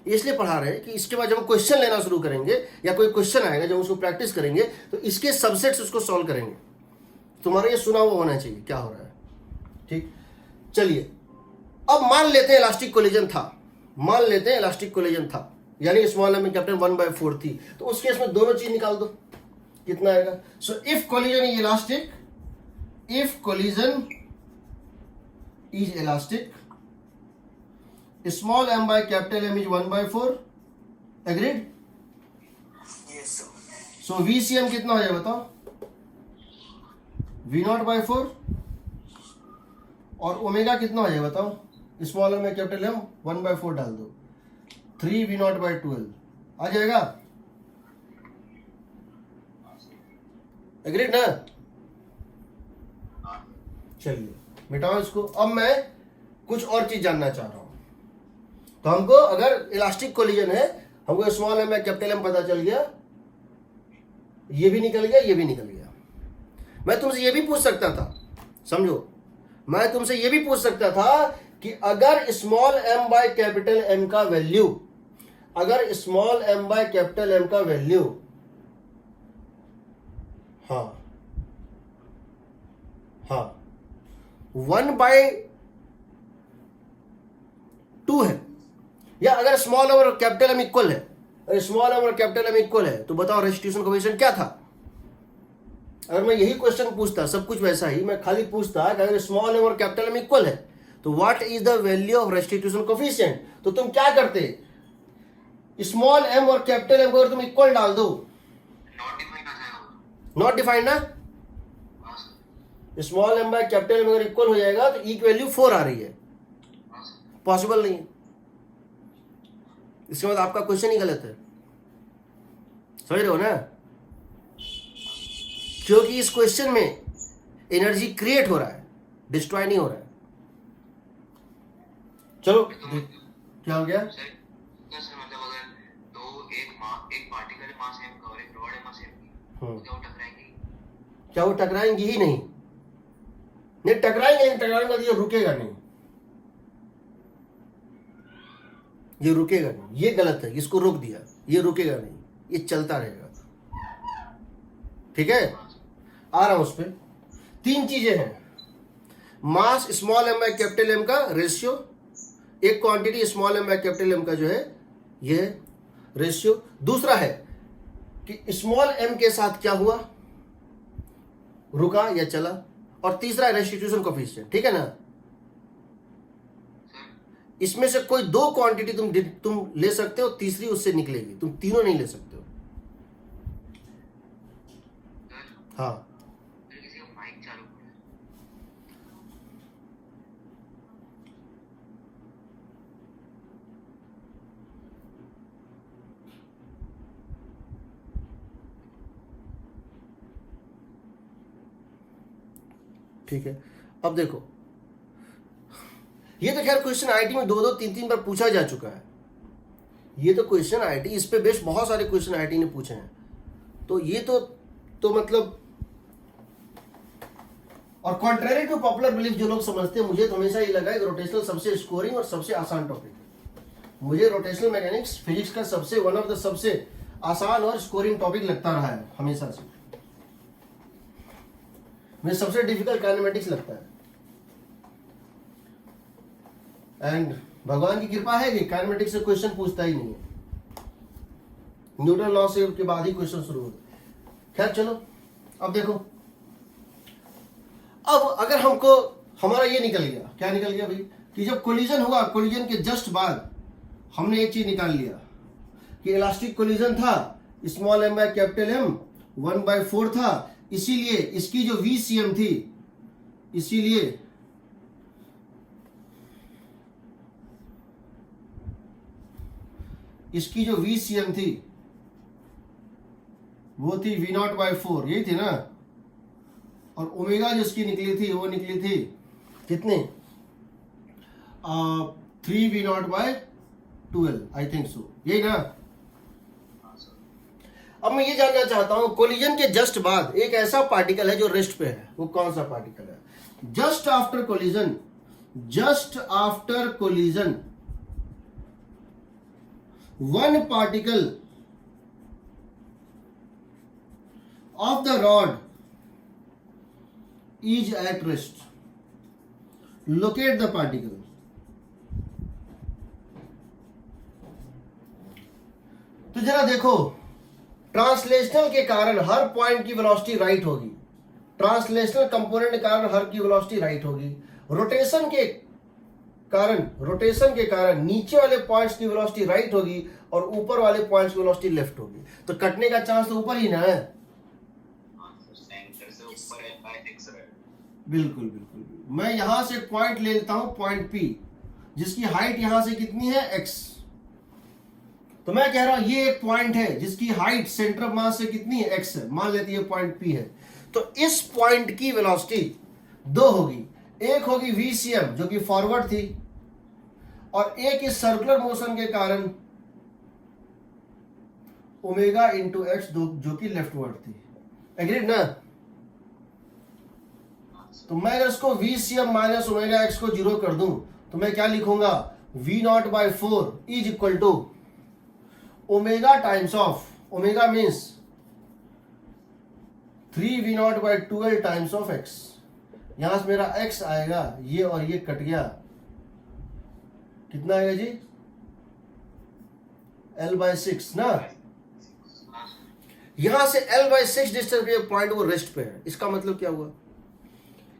S1: इसलिए पढ़ा रहे हैं कि इसके बाद जब हम क्वेश्चन लेना शुरू करेंगे या कोई क्वेश्चन आएगा जब उसको प्रैक्टिस करेंगे तो इसके सबसेट्स उसको सॉल्व करेंगे, तुम्हारा ये सुना हुआ होना चाहिए क्या हो रहा है। ठीक, चलिए अब मान लेते हैं इलास्टिक कोलिजन था, मान लेते हैं इलास्टिक कोलिजन था, यानी स्मॉल m कैपिटल 1/4 थी, तो उस केस में दोनों चीज निकाल दो, कितना आएगा? So if collision is elastic, if collision is elastic, small m by capital M is 1/4, agreed?
S4: Yes sir.
S1: So VCM कितना हो जाएगा बताओ? V0/4 और ओमेगा कितना हो जाएगा बताओ? स्मॉल m कैपिटल M 1/4 डाल दो, 3V0/12 आ जाएगा। एग्रीड ना?
S2: हाँ
S1: चलिए मिटाओ इसको। अब मैं कुछ और चीज जानना चाह रहा हूं। तो हमको अगर इलास्टिक कोलिजन है, हमको स्मॉल एम या कैपिटल एम पता चल गया, ये भी निकल गया, ये भी निकल गया। मैं तुमसे ये भी पूछ सकता था, समझो, मैं तुमसे ये भी पूछ सकता था कि अगर small m by capital M का वैल्यू, अगर small m by capital M का वैल्यू, हाँ हाँ 1/2 है, या अगर स्मॉल एम और कैपिटल एम इक्वल है, अगर स्मॉल एम और कैपिटल एम इक्वल है, तो बताओ रेस्टिट्यूशन कोएफिशिएंट क्या था? अगर मैं यही क्वेश्चन पूछता, सब कुछ वैसा ही, मैं खाली पूछता कि अगर स्मॉल एम और कैपिटल एम इक्वल है तो what is the value of restitution coefficient, तो तुम क्या करते? स्मॉल एम और कैपिटल एम को अगर तुम इक्वल डाल दो,
S2: नॉट डिफाइंड आ जाएगा वो।
S1: नॉट डिफाइंड ना,
S2: हाँ sir.
S1: Small m by capital M अगर इक्वल हो जाएगा तो ई की वैल्यू 4 आ रही है,
S2: हाँ सर।
S1: पॉसिबल नहीं है। इसके बाद आपका क्वेश्चन ही गलत है, समझ रहे हो ना? क्योंकि इस क्वेश्चन में एनर्जी क्रिएट हो रहा है, डिस्ट्रॉय नहीं हो रहा है। चलो क्या हो गया?
S2: सर क्या सर, मतलब अगर दो एक पार्टिकल मास एम का और एक रॉड मास एम की, तो क्या वो टकराएंगे?
S1: क्या वो टकराएंगी ही नहीं? नहीं टकराएंगे, लेकिन टकराने के बाद ये रुकेगा नहीं, ये रुकेगा नहीं, ये गलत है, इसको रोक दिया, ये रुकेगा नहीं, ये चलता रहेगा। ठीक है, आ रहा हूं उस पर। 3 चीजें हैं, mass small m by capital M का रेशियो, एक quantity small m by capital M का जो है ये रेशियो, दूसरा है कि स्मॉल एम के साथ क्या हुआ, रुका या चला, और तीसरा है रेस्टिट्यूशन कोएफिशिएंट। ठीक है ना? इसमें से कोई 2 क्वांटिटी तुम ले सकते हो, तीसरी उससे निकलेगी, तुम तीनों नहीं ले सकते हो। हाँ
S2: सर किसी का माइक चालू करो।
S1: ठीक है, अब देखो, ये तो खैर क्वेश्चन आईटी में 2-2, 3-3 बार पूछा जा चुका है। ये तो क्वेश्चन आईटी, इस पे बेस्ड बहुत सारे क्वेश्चन आईटी ने पूछे हैं, तो ये तो मतलब, और कॉन्ट्रेरी टू पॉपुलर बिलीफ जो लोग समझते हैं, मुझे तो हमेशा ये लगा कि रोटेशनल सबसे स्कोरिंग और सबसे आसान टॉपिक है। मुझे रोटेशनल मैकेनिक्स फिजिक्स का सबसे वन ऑफ द सबसे आसान और स्कोरिंग टॉपिक लगता रहा है हमेशा से। मुझे सबसे डिफिकल्ट काइनेमेटिक्स लगता है, एंड भगवान की कृपा है कि काइनेमेटिक्स से क्वेश्चन पूछता ही नहीं है, न्यूटन लॉ से के बाद ही क्वेश्चन शुरू होते। खैर चलो, अब देखो, अब अगर हमको हमारा ये निकल गया, क्या निकल गया भाई, कि जब कोलिजन हुआ, कोलिजन के जस्ट बाद हमने एक चीज निकाल लिया कि इलास्टिक कोलिजन था, small m by capital M 1/4 था, इसीलिए इसकी जो VCM थी, इसीलिए इसकी जो VCM थी वो थी V0/4, यही थी ना, और ओमेगा जिसकी निकली थी वो निकली थी कितने, 3V0/12, आई थिंक सो, यही ना। अब मैं ये जानना चाहता हूं, कोलिजन के जस्ट बाद एक ऐसा पार्टिकल है जो रेस्ट पे है, वो कौन सा पार्टिकल है? Just after collision one particle of the rod is at rest, locate the particle. तो जरा देखो, ट्रांसलेशनल के कारण हर पॉइंट की वेलोसिटी राइट होगी, ट्रांसलेशनल कंपोनेंट के कारण हर की वेलोसिटी राइट होगी, रोटेशन के कारण नीचे वाले पॉइंट्स की वेलोसिटी राइट होगी और ऊपर वाले पॉइंट्स की वेलोसिटी लेफ्ट होगी। तो कटने का चांस तो ऊपर ही ना है।
S2: सेंटर से ऊपर है, आई थिंक सर।
S1: बिल्कुल बिल्कुल। मैं यहां से पॉइंट ले लेता हूं, पॉइंट P, जिसकी हाइट यहां से कितनी है, x। तो मैं कह रहा हूं ये एक पॉइंट है जिसकी हाइट सेंटर ऑफ मास से कितनी है, x है, मान लेते हैं पॉइंट P है। तो इस पॉइंट की वेलोसिटी दो होगी, एक होगी VCM जो कि फॉरवर्ड थी, और एक इस सर्कुलर मोशन के कारण ओमेगा इंटू एक्स जो कि लेफ्टवर्ड थी। एग्रीड ना? तो मैं अगर इसको VCM माइनस ओमेगा एक्स को जीरो कर दूं तो मैं क्या लिखूंगा, V0 by 4 is equal to omega times of, omega means 3V0 by 12 times of x. यहां से मेरा x आएगा, ये और ये कट गया, कितना आएगा जी, L/6 ना। यहां से L/6 डिस्टेंस पे पॉइंट वो रेस्ट पे है। इसका मतलब क्या हुआ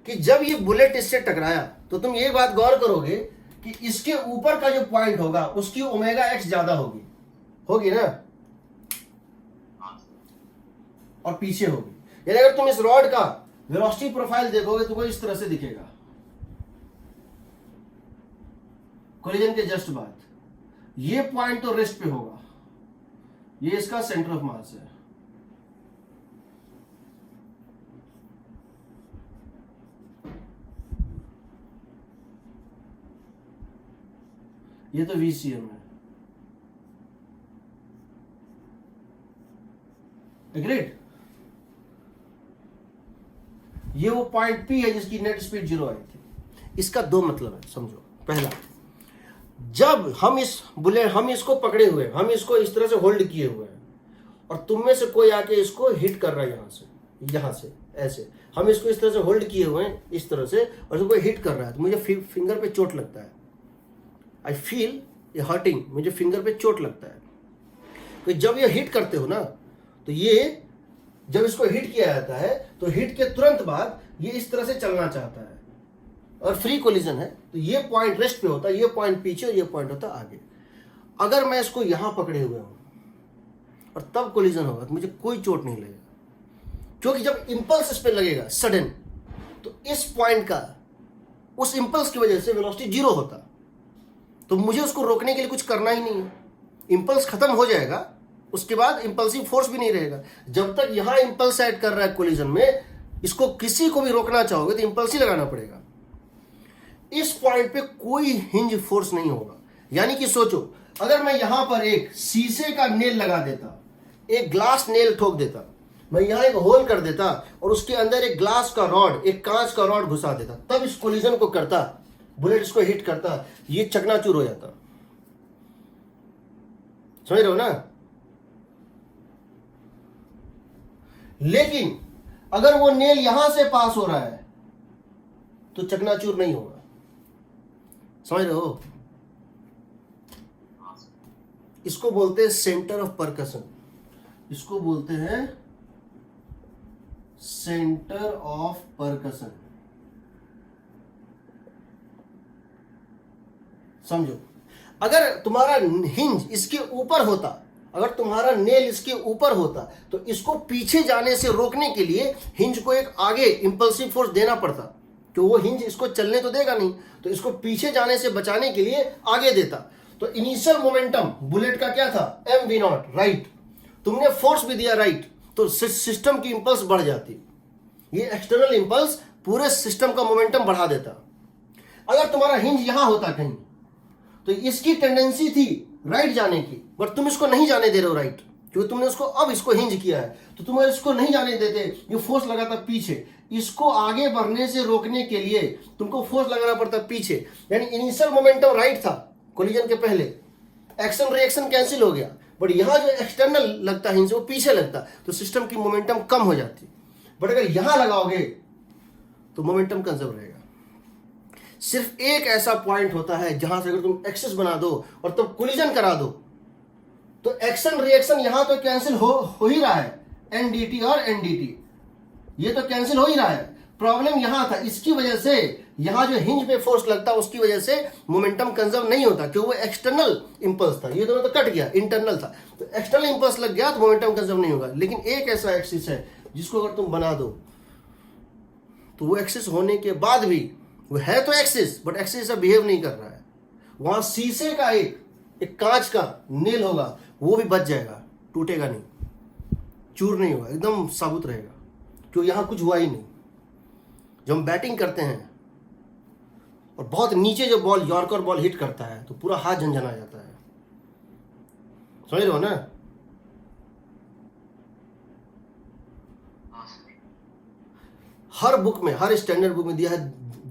S1: कि जब ये बुलेट इससे टकराया तो तुम ये बात गौर करोगे कि इसके ऊपर का जो पॉइंट होगा उसकी ओमेगा एक्स ज्यादा होगी ना, और पीछे होगी। यानी अगर तुम इस रॉड का वेलोसिटी प्रोफाइल देखोगे तो वो इस तरह से दिखेगा कोलिजन के जस्ट बाद। ये पॉइंट तो रेस्ट पे होगा, ये इसका सेंटर ऑफ मास है। ये तो VCM है। एग्रीड? ये वो पॉइंट P है जिसकी नेट स्पीड 0 आई थी। इसका दो मतलब है, समझो। पहला, जब हम इसको पकड़े हुए, हम इसको इस तरह से होल्ड किए हुए हैं और तुम में से कोई आके इसको हिट कर रहा है यहां से ऐसे, हम इसको इस तरह से होल्ड किए हुए हैं इस तरह से, और इसको हिट कर रहा है तो मुझे फिंगर पे चोट लगता है। आई फील ये हर्टिंग, मुझे फिंगर पे चोट लगता है। तो जब ये हिट करते हो ना, तो ये जब इसको हिट किया जाता है तो हिट के तुरंत बाद ये इस तरह से चलना चाहता है और फ्री कोलिजन है, तो ये पॉइंट रेस्ट पे होता है, ये पॉइंट पीछे और ये पॉइंट होता है आगे। अगर मैं इसको यहां पकड़े हुए हूं और तब कोलिजन होगा तो मुझे कोई चोट नहीं लगेगा, क्योंकि जब इंपल्स इस पे लगेगा सडन, तो इस पॉइंट का उस इंपल्स की वजह से वेलोसिटी 0 होता, तो मुझे उसको रोकने के लिए कुछ करना ही नहीं है। इंपल्स खत्म हो जाएगा, उसके बाद इंपल्सिव फोर्स भी नहीं रहेगा। जब तक यहां इंपल्स ऐड कर रहा है कोलिजन में, इसको किसी को भी रोकना चाहोगे तो इंपल्स ही लगाना पड़ेगा। इस पॉइंट पे कोई हिंज फोर्स नहीं होगा। यानी कि सोचो, अगर मैं यहां पर एक शीशे का नेल लगा देता, एक ग्लास नेल ठोक देता, मैं यहां एक होल कर देता और उसके अंदर एक ग्लास का रॉड, एक कांच का रॉड घुसा देता, तब इस कोलिजन को करता, बुलेट इसको हिट करता, ये चकनाचूर हो जाता। समझ रहे हो ना? लेकिन अगर वो नेल यहां से पास हो रहा है तो चकनाचूर नहीं होगा। समझ रहे हो? इसको बोलते हैं सेंटर ऑफ परकशन, इसको बोलते हैं सेंटर ऑफ परकशन। समझो, अगर तुम्हारा हिंज इसके ऊपर होता, अगर तुम्हारा नेल इसके ऊपर होता, तो इसको पीछे जाने से रोकने के लिए हिंज को एक आगे इंपल्सिव फोर्स देना पड़ता, तो वो हिंज इसको चलने तो देगा नहीं, तो इसको पीछे जाने से बचाने के लिए आगे देता। तो इनिशियल मोमेंटम बुलेट का क्या था, mv0 राइट, तुमने फोर्स भी दिया राइट, तो सिस्टम की इंपल्स बढ़ जाती। ये एक्सटर्नल इंपल्स पूरे सिस्टम का मोमेंटम बढ़ा देता। अगर तुम्हारा हिंज यहां होता कहीं, तो इसकी टेंडेंसी थी राइट जाने की, बट तुम इसको नहीं जाने दे रहे हो राइट, क्योंकि तुमने उसको अब इसको हिंज किया है, तो तुम इसको नहीं जाने देते, ये फोर्स लगाता पीछे। इसको आगे बढ़ने से रोकने के लिए तुमको फोर्स लगाना पड़ता पीछे। यानी इनिशियल मोमेंटम राइट था कोलिजन के पहले, एक्शन रिएक्शन कैंसिल हो गया, बट यहां जो एक्सटर्नल लगता है हिंज वो पीछे लगता, तो सिस्टम की मोमेंटम कम हो जाती। बट अगर यहां लगाओगे तो मोमेंटम कंजर्व रहेगा। सिर्फ एक ऐसा पॉइंट होता है जहां से अगर तुम एक्सिस बना दो और तब कोलिजन करा दो, तो एक्शन रिएक्शन यहां तो कैंसिल हो ही रहा है, एनडीटी और एनडीटी ये तो कैंसिल हो ही रहा है। प्रॉब्लम यहां था, इसकी वजह से यहां जो हिंज पे फोर्स लगता उसकी वजह से मोमेंटम कंजर्व नहीं होता, क्योंकि वो एक्सटर्नल इंपल्स था, ये दोनों तो कट गया, इंटरनल था, तो एक्सटर्नल इंपल्स लग गया तो मोमेंटम कंजर्व नहीं होगा। लेकिन एक ऐसा एक्सिस है जिसको अगर तुम बना दो तो वो एक्सिस होने के बाद भी, वो है तो एक्सिस बट एक्सिस ऐसा बिहेव नहीं कर रहा है, वहां शीशे का एक कांच का नेल होगा, वो भी बच जाएगा, टूटेगा नहीं, चूर नहीं होगा, एकदम साबुत रहेगा, क्योंकि यहां कुछ हुआ ही नहीं। जब हम बैटिंग करते हैं और बहुत नीचे जो बॉल यॉर्कर बॉल हिट करता है तो पूरा हाथ झंझना जाता है, समझ रहे हो ना?
S2: हाँ सर।
S1: हर बुक में, हर स्टैंडर्ड बुक में दिया है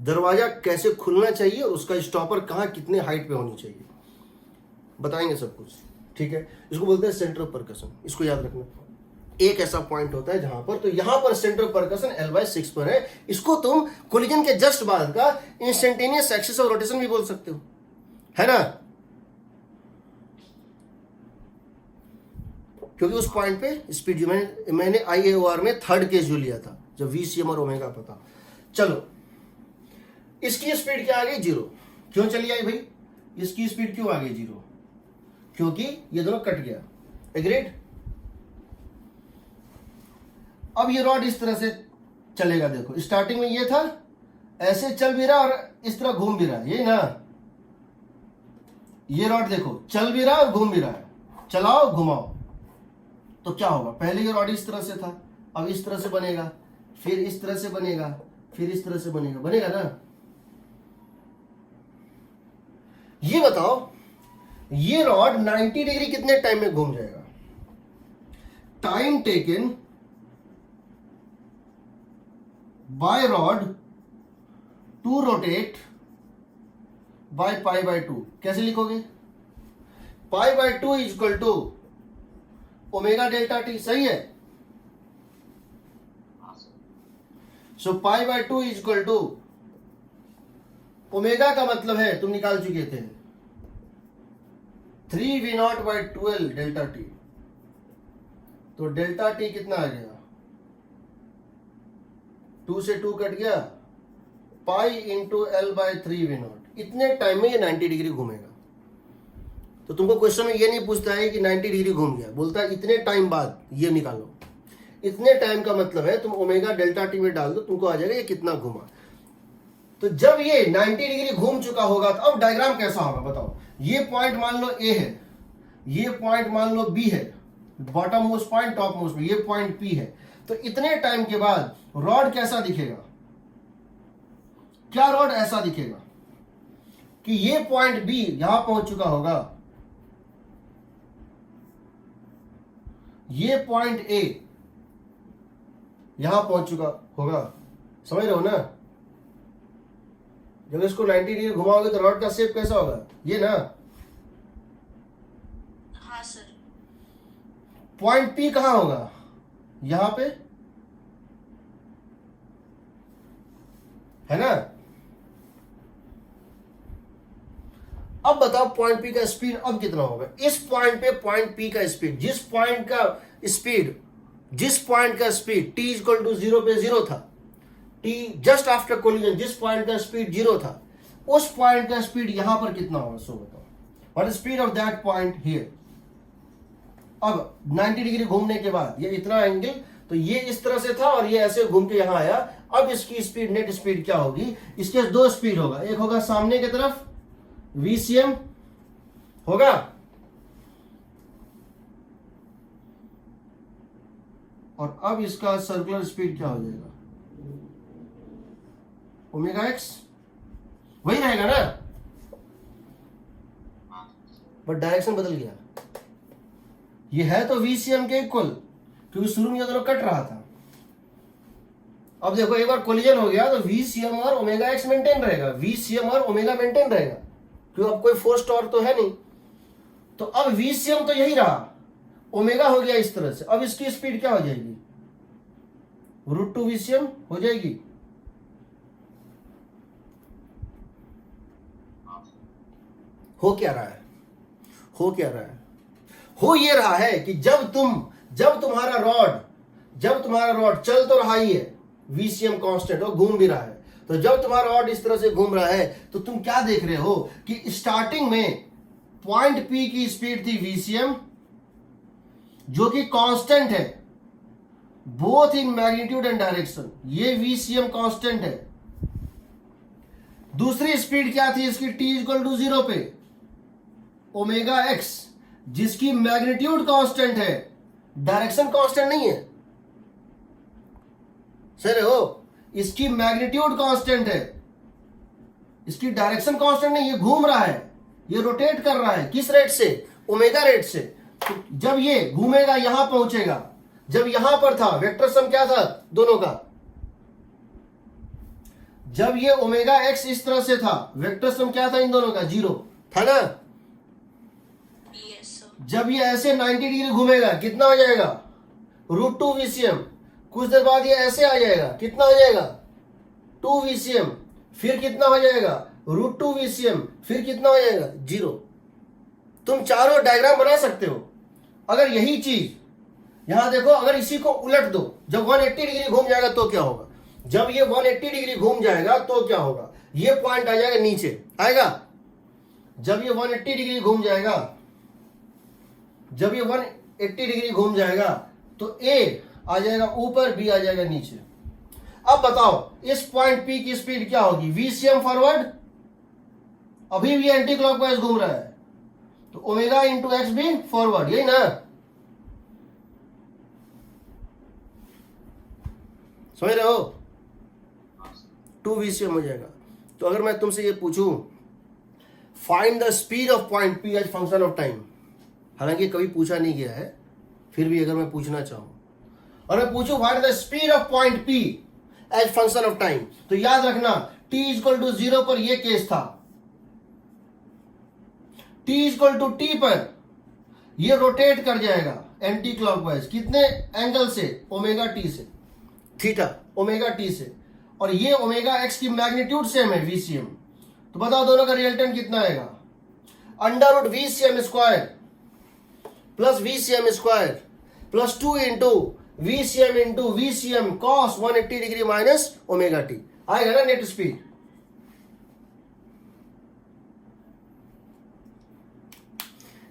S1: दरवाजा कैसे खुलना चाहिए और उसका स्टॉपर कहाँ कितने हाइट पे होनी चाहिए, बताएंगे सब कुछ, ठीक है? इसको बोलते हैं सेंटर ऑफ परकशन, इसको याद रखना। एक ऐसा पॉइंट होता है जहां पर, तो यहां पर सेंटर ऑफ परकशन L/6 पर है। इसको तुम कोलिजन के जस्ट बाद का इंस्टेंटेनियस एक्सिस ऑफ रोटेशन भी बोल सकते हो, है ना? क्योंकि उस पॉइंट पे स्पीड जो मैंने IAOR में थर्ड केस जो लिया था, जब VCM और ओमेगा पता। चलो, इसकी स्पीड क्या आ गई? 0। क्यों चली आई भाई? इसकी स्पीड क्यों आ गई 0? क्योंकि ये दोनों कट गया। एग्रीड? अब ये रॉड इस तरह से चलेगा। देखो, स्टार्टिंग में ये था, ऐसे चल भी रहा और इस तरह घूम भी रहा है, ये ना। ये रॉड देखो, चल भी रहा और घूम भी रहा है। चलाओ, घुमाओ, तो क्या होगा? पहले ये रॉड इस तरह से था, अब इस तरह से बनेगा, फिर इस तरह से बनेगा, फिर इस तरह से बनेगा, बनेगा ना? ये बताओ, ये रॉड 90 डिग्री कितने टाइम में घूम जाएगा? Time taken by rod to rotate by π/2। कैसे लिखोगे? π/2 is equal to omega delta T, सही है?
S2: हाँ sir.
S1: So π/2 is equal to omega का मतलब है, तुम निकाल चुके थे, 3V0/12 डेल्टा टी। तो डेल्टा टी कितना आ गया? 2 से 2 कट गया, पाई इंटू L/3V0। इतने टाइम में ये 90 डिग्री घूमेगा। तो तुमको क्वेश्चन में ये नहीं पूछता है कि 90 डिग्री घूम गया, बोलता है इतने टाइम बाद ये निकालो। इतने टाइम का मतलब है तुम ओमेगा डेल्टा टी में डाल दो, तुमको आ जाएगा ये कितना घूमा। तो जब ये 90 डिग्री घूम चुका होगा तो अब डायग्राम कैसा होगा बताओ? ये पॉइंट मान लो A है, ये पॉइंट मान लो B है, bottom most point, top most, ये पॉइंट P है। तो इतने टाइम के बाद रॉड कैसा दिखेगा? क्या रॉड ऐसा दिखेगा कि ये पॉइंट B यहां पहुंच चुका होगा, ये पॉइंट A यहां पहुंच चुका होगा, समझ रहे हो ना? जब इसको 90 डिग्री घुमाओगे तो रॉड का शेप कैसा होगा? ये ना।
S5: हाँ सर।
S1: पॉइंट P कहां होगा? यहां पे, है ना? अब बताओ पॉइंट P का स्पीड अब कितना होगा? इस पॉइंट पे पॉइंट P का स्पीड, जिस पॉइंट का स्पीड t इक्वल टू 0 पे 0 था, t जस्ट आफ्टर कोलिजन जिस पॉइंट का स्पीड 0 था, उस पॉइंट का स्पीड यहां पर कितना होगा? सो बताओ, what is speed of that point here? अब 90 डिग्री घूमने के बाद ये इतना एंगल, तो ये इस तरह से था और ये ऐसे घूम के यहां आया। अब इसकी स्पीड, नेट स्पीड क्या होगी? इसके 2 स्पीड होगा, एक होगा सामने की तरफ VCM होगा, और अब इसका सर्कुलर स्पीड क्या हो जाएगा? ओमेगा एक्स, वही रहेगा ना, बट डायरेक्शन बदल गया। ये है तो VCM के इक्वल, क्योंकि शुरू में ये दोनों कट रहा था। अब देखो एक बार कोलिजन हो गया तो VCM और ओमेगा एक्स मेंटेन रहेगा, VCM और ओमेगा मेंटेन रहेगा, क्योंकि अब कोई फोर्स टॉर्क तो है नहीं। तो अब VCM तो यही रहा, ओमेगा हो गया इस तरह से। अब इसकी स्पीड क्या हो जाएगी? √2 VCM हो जाएगी। हो क्या रहा है? हो क्या रहा है? हो ये रहा है कि जब तुम्हारा रॉड चल तो रहा ही है, VCM कांस्टेंट और घूम भी रहा है, तो जब तुम्हारा रॉड इस तरह से घूम रहा है तो तुम क्या देख रहे हो कि स्टार्टिंग में पॉइंट P की स्पीड थी VCM, जो कि कांस्टेंट है both in magnitude and direction, ये VCM कांस्टेंट है। दूसरी स्पीड क्या थी इसकी? t इक्वल टू 0 पे ओमेगा एक्स, जिसकी मैग्नीट्यूड कांस्टेंट है, डायरेक्शन कांस्टेंट नहीं है। सही हो। इसकी मैग्नीट्यूड कांस्टेंट है, इसकी डायरेक्शन कांस्टेंट नहीं, ये घूम रहा है, ये रोटेट कर रहा है। किस रेट से? ओमेगा रेट से। तो जब ये घूमेगा यहां पहुंचेगा, जब यहां पर था वेक्टर सम क्या था दोनों का? जब ये ओमेगा एक्स इस तरह से था, वेक्टर सम क्या था इन दोनों का? 0 था ना।
S4: Yes, sir.
S1: जब ये ऐसे 90 डिग्री घूमेगा कितना हो जाएगा? √2 VCM। कुछ देर बाद ये ऐसे आ जाएगा, कितना हो जाएगा? 2 VCM। फिर कितना हो जाएगा? √2 VCM। फिर कितना हो जाएगा? 0। तुम चारों डायग्राम बना सकते हो। अगर यही चीज यहां देखो, अगर इसी को उलट दो, जब 180 डिग्री घूम जाएगा तो क्या होगा? जब ये 180 डिग्री घूम जाएगा तो क्या होगा? ये पॉइंट आ जाएगा नीचे, आएगा। जब ये 180 डिग्री घूम जाएगा, जब ये 180 डिग्री घूम जाएगा तो ए आ जाएगा ऊपर, बी आ जाएगा नीचे। अब बताओ इस पॉइंट पी की स्पीड क्या होगी? VCM फॉरवर्ड, अभी भी एंटी क्लॉकवाइज घूम रहा है, तो ओमेगा इंटू एक्स भी फॉरवर्ड, यही ना? समझ रहे हो? 2 VCM हो जाएगा। तो अगर मैं तुमसे ये पूछूं find the speed of point P as function of time, हालांकि कभी पूछा नहीं गया है, फिर भी अगर मैं पूछना चाहूं और मैं पूछूं find the speed of point P as function of time, तो याद रखना t इक्वल टू 0 पर यह केस था, t इक्वल टू t पर यह रोटेट कर जाएगा एंटी क्लॉकवाइज। कितने एंगल से? ओमेगा टी से, थीटा ओमेगा टी से, और ये ओमेगा एक्स की मैग्नीट्यूड सेम है VCM। तो बताओ दोनों का रिजल्टेंट कितना आएगा? Under root VCM square plus VCM square plus 2 into VCM cos 180 degree minus omega t आएगा ना नेट स्पीड।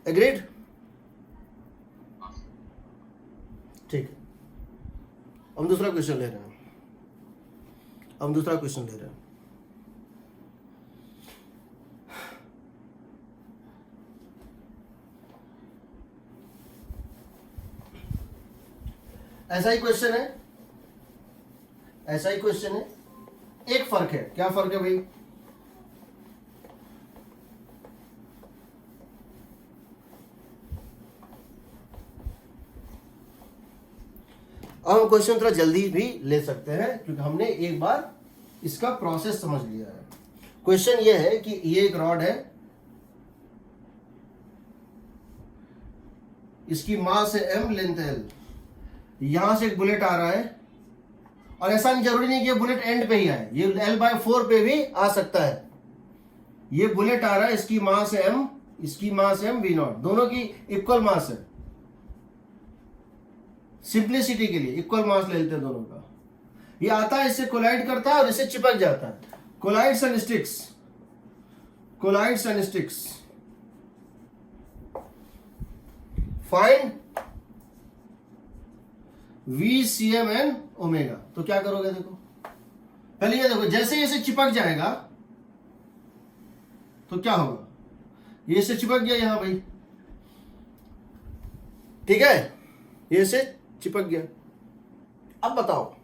S1: एग्रीड? ठीक है, हम दूसरा क्वेश्चन ले रहे हैं। ऐसा ही क्वेश्चन है, एक फर्क है। क्या फर्क है भाई? अब हम क्वेश्चन थोड़ा जल्दी भी ले सकते हैं क्योंकि हमने एक बार इसका प्रोसेस समझ लिया है। क्वेश्चन ये है कि ये एक रॉड है, इसकी मास है m, लेंथ है l, यहां से एक बुलेट आ रहा है, और ऐसा नहीं जरूरी नहीं कि ये बुलेट एंड पे ही आए, ये l/4 पे भी आ सकता है। ये बुलेट आ रहा है, इसकी मास है m, इसकी मास है m v0, दोनों की इक्वल मास है। सिंप्लिसिटी के लिए इक्वल मास ले लेते हैं दोनों का। ये आता है, इससे कोलाइड करता है और इससे चिपक जाता है। Collides and sticks. Find VCM and omega. तो क्या करोगे? देखो पहले ये देखो, जैसे इसे चिपक जाएगा तो क्या होगा? ये से चिपक गया यहां भाई, ठीक है, ये से चिपक गया। अब बताओ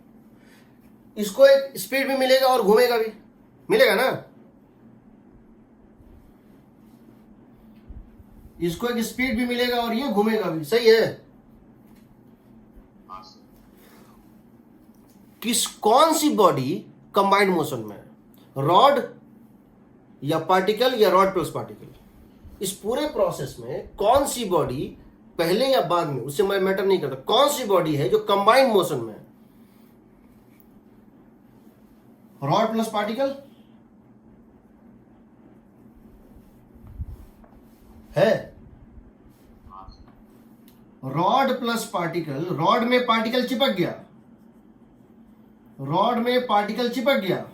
S1: इसको एक स्पीड भी मिलेगा और घूमेगा भी, मिलेगा ना? इसको एक स्पीड भी मिलेगा और ये घूमेगा भी, सही है? कौन सी बॉडी कंबाइंड मोशन में है? रॉड या पार्टिकल या रॉड प्लस पार्टिकल? इस पूरे प्रोसेस में कौन सी बॉडी पहले या बाद में, उससे मैं मैटर नहीं करता, कौन सी बॉडी है जो कंबाइंड मोशन में है? रॉड प्लस पार्टिकल है? रॉड प्लस पार्टिकल, रॉड में पार्टिकल चिपक गया,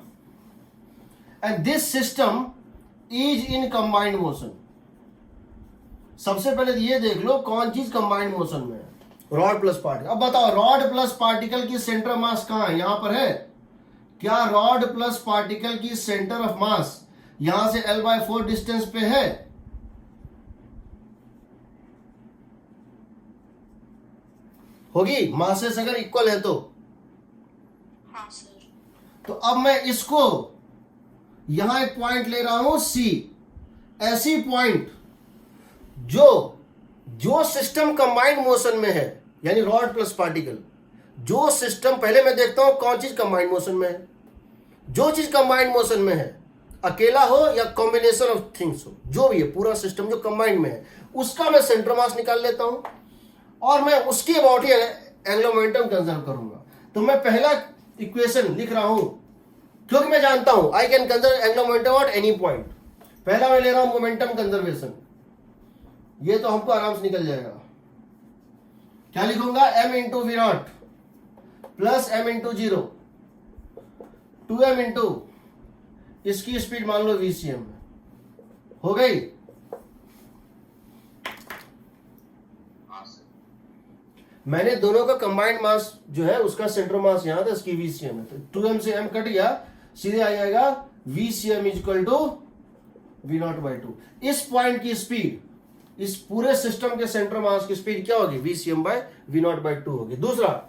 S1: and this system is in combined motion. सबसे पहले ये देख लो कौन चीज कंबाइंड मोशन में है, रॉड प्लस पार्टिकल। अब बताओ रॉड प्लस पार्टिकल की सेंटर ऑफ मास कहां है? यहां पर है। क्या रॉड प्लस पार्टिकल की सेंटर ऑफ मास यहां से l/4 डिस्टेंस पे है? होगी, मासेस अगर इक्वल है तो।
S5: हाँ सर।
S1: तो अब मैं इसको यहां एक पॉइंट ले रहा हूं सी, ऐसी पॉइंट जो सिस्टम कंबाइंड मोशन में है, यानी रॉड प्लस पार्टिकल। जो सिस्टम, पहले मैं देखता हूं कौन चीज कंबाइंड मोशन में है। जो चीज कंबाइंड मोशन में है, अकेला हो या कॉम्बिनेशन ऑफ थिंग्स हो, जो भी है, पूरा सिस्टम जो कंबाइंड में है, उसका मैं सेंटर मास निकाल लेता हूं और मैं उसके अबाउट ही एंगुलर मोमेंटम कंजर्व करूंगा। तो मैं पहला इक्वेशन लिख रहा हूं, क्योंकि मैं जानता हूं I can conserve angular momentum at any point. पहला मैं ले रहा हूं मोमेंटम कंजर्वेशन, ये तो हमको आराम से निकल जाएगा। क्या लिखूंगा? m into v not plus m into 0 2m into इसकी स्पीड मान लो VCM हो गई।
S2: हाँ सर।
S1: मैंने दोनों का कंबाइंड मास जो है उसका सेंटर मास यहां था, इसकी VCM है, तो 2m से m कट गया, सीधे आ जाएगा VCM equal to V not by 2। इस पॉइंट की स्पीड, इस पूरे सिस्टम के सेंटर मास की स्पीड क्या होगी? VCM by V not by 2 होगी। दूसरा,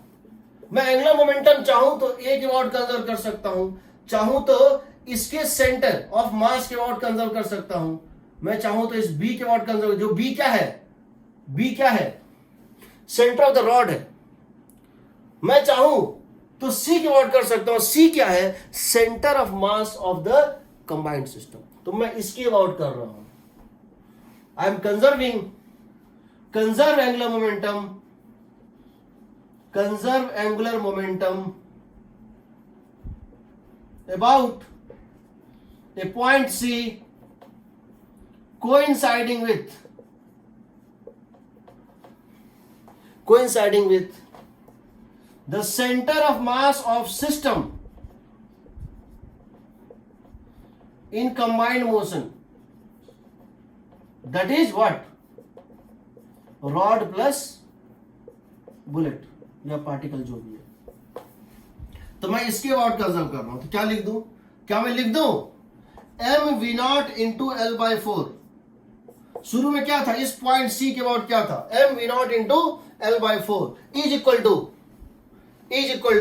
S1: मैं एंगुलर मोमेंटम चाहूं तो A के अबाउट कंजर्व कर सकता हूं, चाहूं तो इसके सेंटर ऑफ मास के अबाउट कंजर्व कर सकता हूं, मैं चाहूं तो इस B के अबाउट कंजर्व, जो B क्या है? B क्या है? सेंटर ऑफ द रॉड है। मैं चाहूं तो C के अबाउट कर सकता हूं, C क्या है? Centre of mass of the combined system. तो मैं इसके अबाउट कर रहा हूं। I am conserving, conserve angular momentum, conserve angular momentum about a point C coinciding with the center of mass of system in combined motion, that is what? Rod plus bullet या पार्टिकल जो भी है। तो मैं इसके अबाउट कंजर्व कर रहा हूं, तो क्या लिख दूं? क्या मैं लिख दूं m v not into L by 4। शुरू में क्या था? इस पॉइंट C के अबाउट क्या था? m v not into L by 4 is equal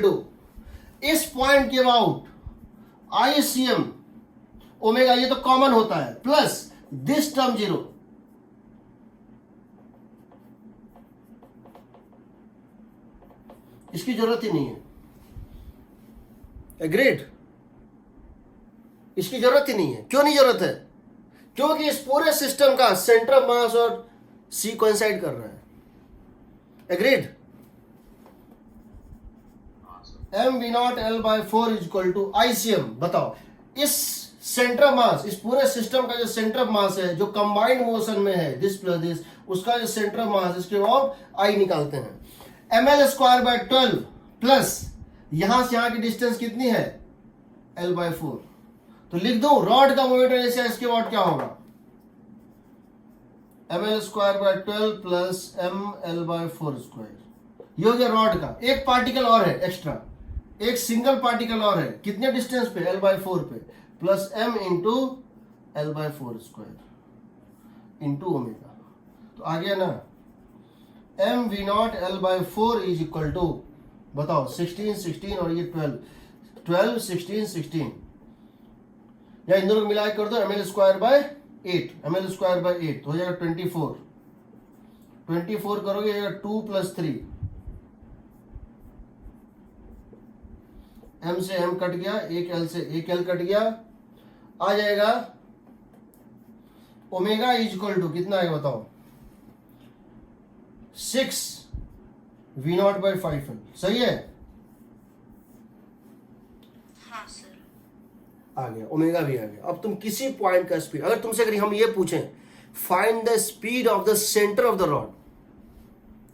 S1: to इस पॉइंट के अबाउट ICM ओमेगा, ये तो कॉमन होता है, प्लस दिस टर्म 0। इसकी जरूरत ही नहीं है। एग्रीड? इसकी जरूरत ही नहीं है। क्यों नहीं जरूरत है? क्योंकि इस पूरे सिस्टम का सेंटर ऑफ मास और C कोइंसाइड कर रहा है। Agreed? m v not L by 4 is equal to ICM। बताओ, इस सेंटर ऑफ मास, इस पूरे सिस्टम का जो सेंटर ऑफ मास है, जो कंबाइंड मोशन में है, दिस प्लस दिस, उसका जो सेंटर ऑफ मास, इसके और I निकालते हैं। ml स्क्वायर बाय 12 प्लस यहां से यहां की डिस्टेंस कितनी है? L by 4। तो लिख दो रॉड का मोमेंटम ऐसे, इसके अबाउट क्या होगा? ml स्क्वायर बाय 12 प्लस ml बाय 4 स्क्वायर। ये हो गया रॉड का। एक पार्टिकल और है एक्स्ट्रा, एक सिंगल पार्टिकल और है, कितने डिस्टेंस पे? L बाय 4 पे, plus m into L by 4 square into omega. तो आ गया ना, m v not L by 4 is equal to, बताओ 16 16 और ये 12 16 16, या इन दोनों को मिला कर दो, ml square bye 8, ml square bye 8 तो हो जाएगा 24 करोगे 2 प्लस 3, m से m कट गया, एक l से एक l कट गया, आ जाएगा ओमेगा इज इक्वल टू कितना है बताओ? 6 v नॉट बाई 5l। सही है?
S5: हाँ सर।
S1: आ गया, ओमेगा भी आ गया। अब तुम किसी पॉइंट का स्पीड, अगर तुमसे अगर हम ये पूछें find the speed of the centre of the rod,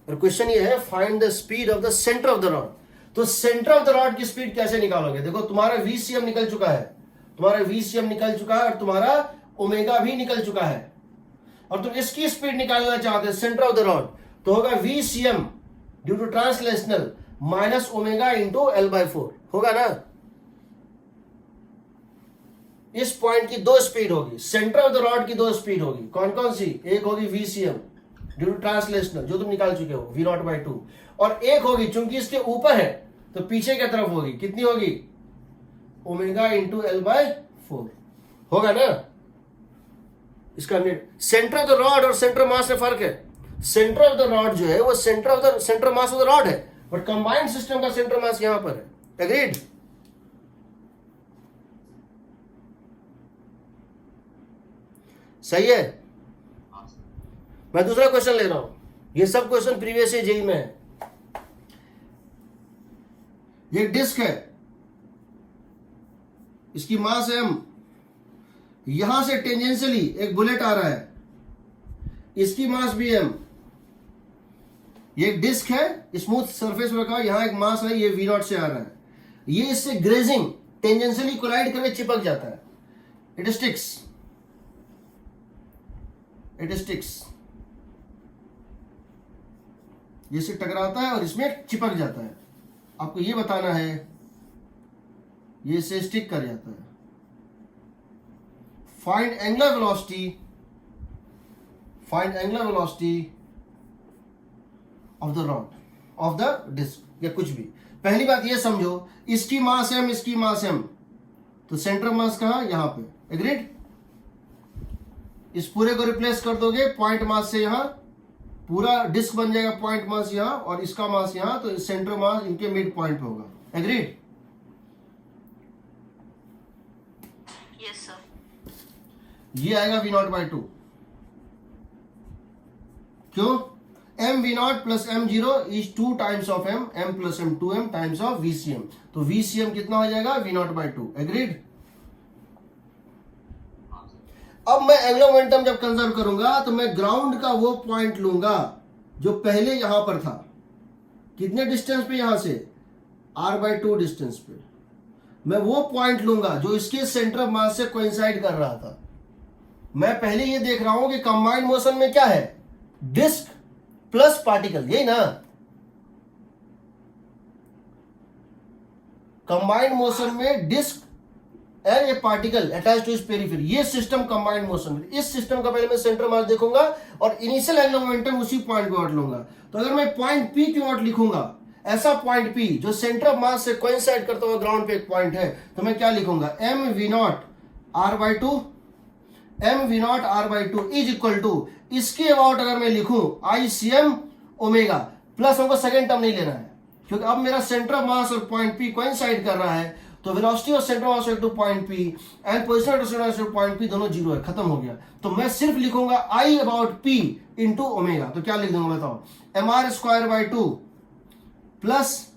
S1: और क्वेश्चन ये है find the speed of the centre of the rod, तो सेंटर ऑफ द रॉड की स्पीड कैसे निकालोगे? देखो तुम्हारा VCM निकल चुका है, तुम्हारा VCM निकल चुका है और तुम्हारा ओमेगा भी निकल चुका है, और तुम इसकी स्पीड निकालना चाहते हैं सेंटर ऑफ द रॉड, तो होगा VCM due to translational minus omega into L by 4 होगा ना। इस पॉइंट की दो स्पीड होगी, सेंटर ऑफ द रॉड की दो स्पीड होगी, कौन कौन सी? एक होगी VCM ड्यू टू ट्रांसलेशनल जो तुम निकाल चुके हो V नॉट बाई 2, और एक होगी चूंकि इसके ऊपर है तो पीछे की तरफ होगी, कितनी होगी? ओमेगा इंटू L/4 होगा ना। इसका सेंटर ऑफ द रॉड और सेंटर मास में फर्क है। सेंटर ऑफ द रॉड जो है वो centre mass of the rod है, बट कंबाइंड सिस्टम का सेंटर मास यहां पर है। एग्रीड? सही है। मैं दूसरा क्वेश्चन ले रहा हूं, ये सब क्वेश्चन प्रीवियस जेई में है। ये डिस्क है, इसकी मास m, यहां से टेंजेंशियली एक बुलेट आ रहा है, इसकी मास भी m। ये एक डिस्क है, स्मूथ सरफेस पर रखा, यहां एक मास है, ये V0 से आ रहा है, ये इससे ग्रेजिंग टेंजेंशियली कोलाइड करके चिपक जाता है। इट स्टिक्स, ये से टकराता है और इसमें चिपक जाता है। आपको ये बताना है, ये से स्टिक कर जाता है। Find angular velocity of the rod, of the disc, या कुछ भी। पहली बात ये समझो, इसकी मास m, इसकी मास m, तो सेंटर मास कहां? यहां पे। एग्रीड? इस पूरे को रिप्लेस कर दोगे पॉइंट मास से, यहां पूरा डिस्क बन जाएगा पॉइंट मास यहां, और इसका मास यहां, तो सेंटर मास इनके मिड पॉइंट पे होगा। एग्रीड?
S5: Yes sir.
S1: ये आएगा V0/2। क्यों? mV0 plus m0 is 2 times of m plus m 2m times of VCM। तो VCM कितना हो जाएगा? V0/2। एग्रीड? अब मैं एंगुलर मोमेंटम जब कंजर्व करूंगा तो मैं ग्राउंड का वो पॉइंट लूंगा जो पहले यहां पर था। कितने डिस्टेंस पे? यहां से R/2 डिस्टेंस पे मैं वो पॉइंट लूंगा जो इसके सेंटर ऑफ मास से कोइंसाइड कर रहा था। मैं पहले ये देख रहा हूं कि कंबाइंड मोशन में क्या है? डिस्क प्लस पार्टिकल, यही ना? कंबाइंड मोशन में disc and a particle attach to इस पेरिफेरी, ये सिस्टम कंबाइंड मोशन में। इस सिस्टम का पहले मैं सेंटर मास देखूंगा और इनिशियल एंगुलर मोमेंटम उसी पॉइंट पे वाट लूंगा। तो अगर मैं पॉइंट P की वाट लिखूंगा, ऐसा पॉइंट P जो सेंटर ऑफ मास से कोइंसाइड करता हुआ ग्राउंड पे एक पॉइंट है, तो मैं क्या लिखूंगा? mV0 R/2 is equal to, इसके अबाउट अगर मैं लिखूं ICM ओमेगा, प्लस हमको सेकेंड टर्म नहीं लेना है क्योंकि अब मेरा सेंटर ऑफ मास और पॉइंट P कोइंसाइड कर रहा है। तो वेलोसिटी और centre of mass two point P and position of point P दोनों जीरो है, खत्म हो गया। तो मैं सिर्फ लिखूंगा I about P into omega. तो क्या लिख दूंगा बताओ? mR/2 प्लस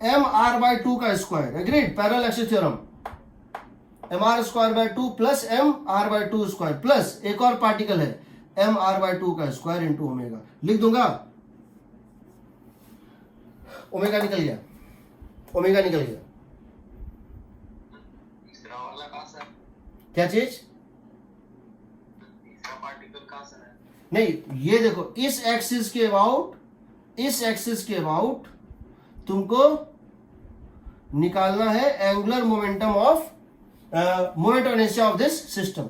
S1: mR/2 का square. Agreed? Parallel axis theorem. mR/2 plus mR/2 square plus एक और पार्टिकल है mR/2 का स्क्वायर इंटू ओमेगा। लिख दूंगा, ओमेगा निकल गया, ओमेगा निकल गया।
S2: तीसरा वाला कहाँ सर?
S1: क्या चीज?
S2: तीसरा पार्टिकल कहाँ सर है?
S1: नहीं, ये देखो, इस एक्सिस के अबाउट तुमको निकालना है angular momentum of moment of inertia of this system.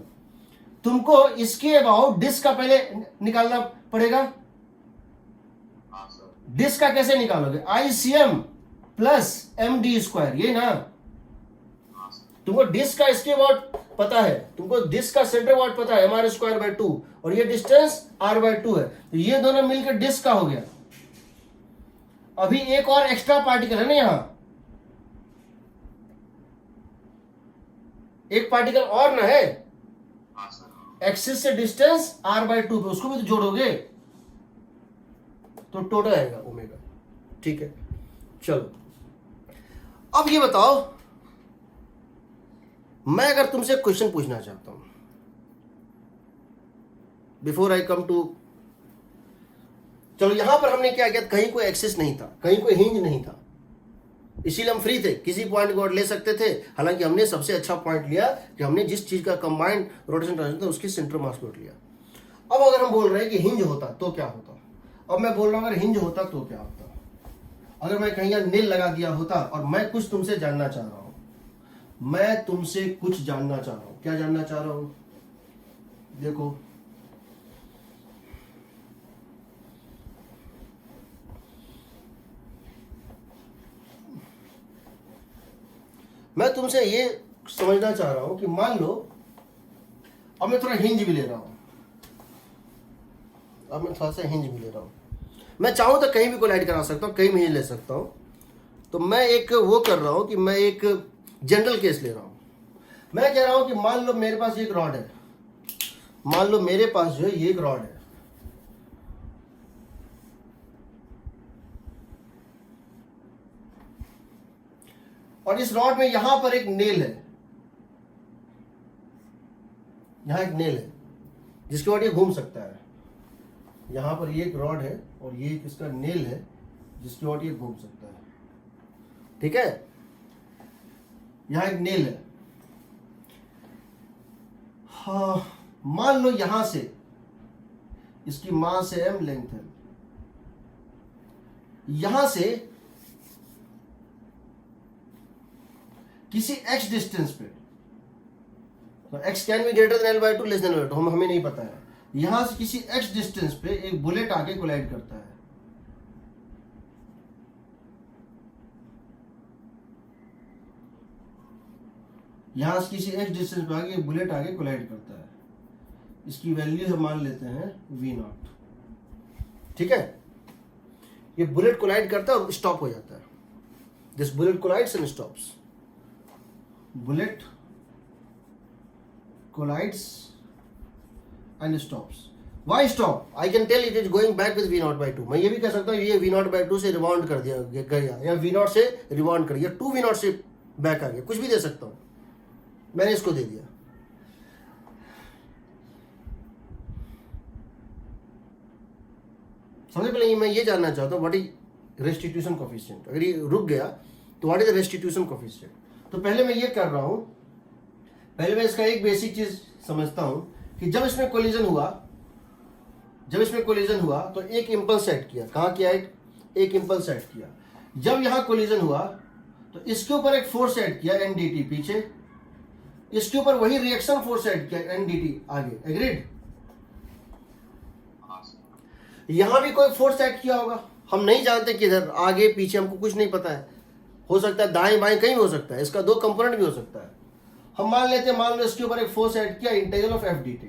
S1: तुमको इसके अबाउट डिस्क का पहले निकालना पड़ेगा।
S2: हाँ सर।
S1: डिस्क का कैसे निकालोगे? ICM प्लस MD स्क्वायर, ये ना?
S2: हाँ सर।
S1: तुमको डिस्क का इसके अबाउट पता है, तुमको डिस्क का सेंटर अबाउट पता है mR/2 और ये डिस्टेंस R/2 है, तो ये दोनों मिलकर डिस्क का हो गया। अभी एक और एक्स्ट्रा पार्टिकल है ना, यहां एक पार्टिकल और ना है,
S2: हाँ सर।
S1: एक्सिस से डिस्टेंस R/2 पे, उसको भी तो जोड़ोगे तो टोटल आएगा ओमेगा। ठीक है, चलो अब ये बताओ, मैं अगर तुमसे क्वेश्चन पूछना चाहता हूं बिफोर आई कम टू, चलो यहां पर हमने क्या किया? कहीं कोई एक्सिस नहीं था, कहीं कोई हिंज नहीं था, इसीलिए हम फ्री थे, किसी पॉइंट को ले सकते थे। हालांकि हमने सबसे अच्छा पॉइंट लिया कि हमने जिस चीज का कंबाइंड रोटेशन ट्रांजिशन था उसकी सेंटर मास को लिया। अब अगर हम बोल रहे हैं कि हिंज होता तो क्या होता, अब मैं बोल रहा हूं अगर हिंज होता तो क्या होता। अगर मैं कहीं नेल लगा दिया होता और मैं कुछ तुमसे जानना चाह रहा हूं, मैं तुमसे कुछ जानना चाह रहा हूं। क्या जानना चाह रहा हूं? देखो, मैं तुमसे ये समझना चाह रहा हूं कि मान लो अब मैं थोड़ा हिंज भी ले रहा हूं, अब मैं थोड़ा सा हिंज भी ले रहा हूं। मैं चाहूं तो कहीं भी कोलाइड करा सकता हूं, कहीं भी हिंज ले सकता हूं। तो मैं एक वो कर रहा हूं कि मैं एक जनरल केस ले रहा हूं। मैं कह रहा हूं कि मान लो मेरे पास एक रॉड है, मान लो मेरे पास जो है ये एक रॉड है, और इस रॉड में यहां पर एक नेल है, यहां एक नेल है जिसके बाद ये घूम सकता है। यहां पर ये एक रॉड है और ये एक इसका नेल है जिसके बाद ये घूम सकता है। ठीक है, यहां एक नेल है। हाँ, मान लो यहां से इसकी मास है m, लेंथ है, यहां से किसी x डिस्टेंस पे, तो x can be greater than l/2, less than l/2, हमें नहीं पता है। यहां से किसी x डिस्टेंस पे एक बुलेट आके कोलाइड करता है। यहां से किसी x डिस्टेंस पे आके एक बुलेट आके कोलाइड करता है। इसकी वैल्यू हम मान लेते हैं v0। ठीक है, ये बुलेट कोलाइड करता है और स्टॉप हो जाता है। This bullet collides and stops. Bullet collides and stops. Why stop? I can tell it is going back with v0/2. मैं ये भी कह सकता हूँ ये v0/2 से रिबाउंड कर दिया गया, या v0 से रिबाउंड कर दिया, 2 v0 से बैक आ गया, कुछ भी दे सकता हूँ। मैंने इसको दे दिया। सबसे पहले मैं ये जानना चाहता हूँ व्हाट इज रेस्टिट्यूशन कोफिशिएंट। अगर ये रुक गया तो what is the restitution coefficient. तो पहले मैं ये कर रहा हूँ, पहले मैं इसका एक बेसिक चीज समझता हूं कि जब इसमें कोलिजन हुआ तो एक इंपल्स सेट किया। कहां किया? एक इंपल्स सेट किया। जब यहां कोलिजन हुआ तो इसके ऊपर एक फोर्स सेट किया NDT पीछे, इसके ऊपर वही रिएक्शन फोर्स सेट किया NDT आगे। एग्रीड? यहां भी कोई फोर्स सेट किया होगा, हम नहीं जानते किधर, आगे पीछे, हमको कुछ नहीं पता है। हो सकता है दाएं बाएं कहीं हो सकता है, इसका 2 कंपोनेंट भी हो सकता है। हम मान लेते हैं, मान लो इसके ऊपर एक फोर्स ऐड किया, इंटीग्रल ऑफ FDT।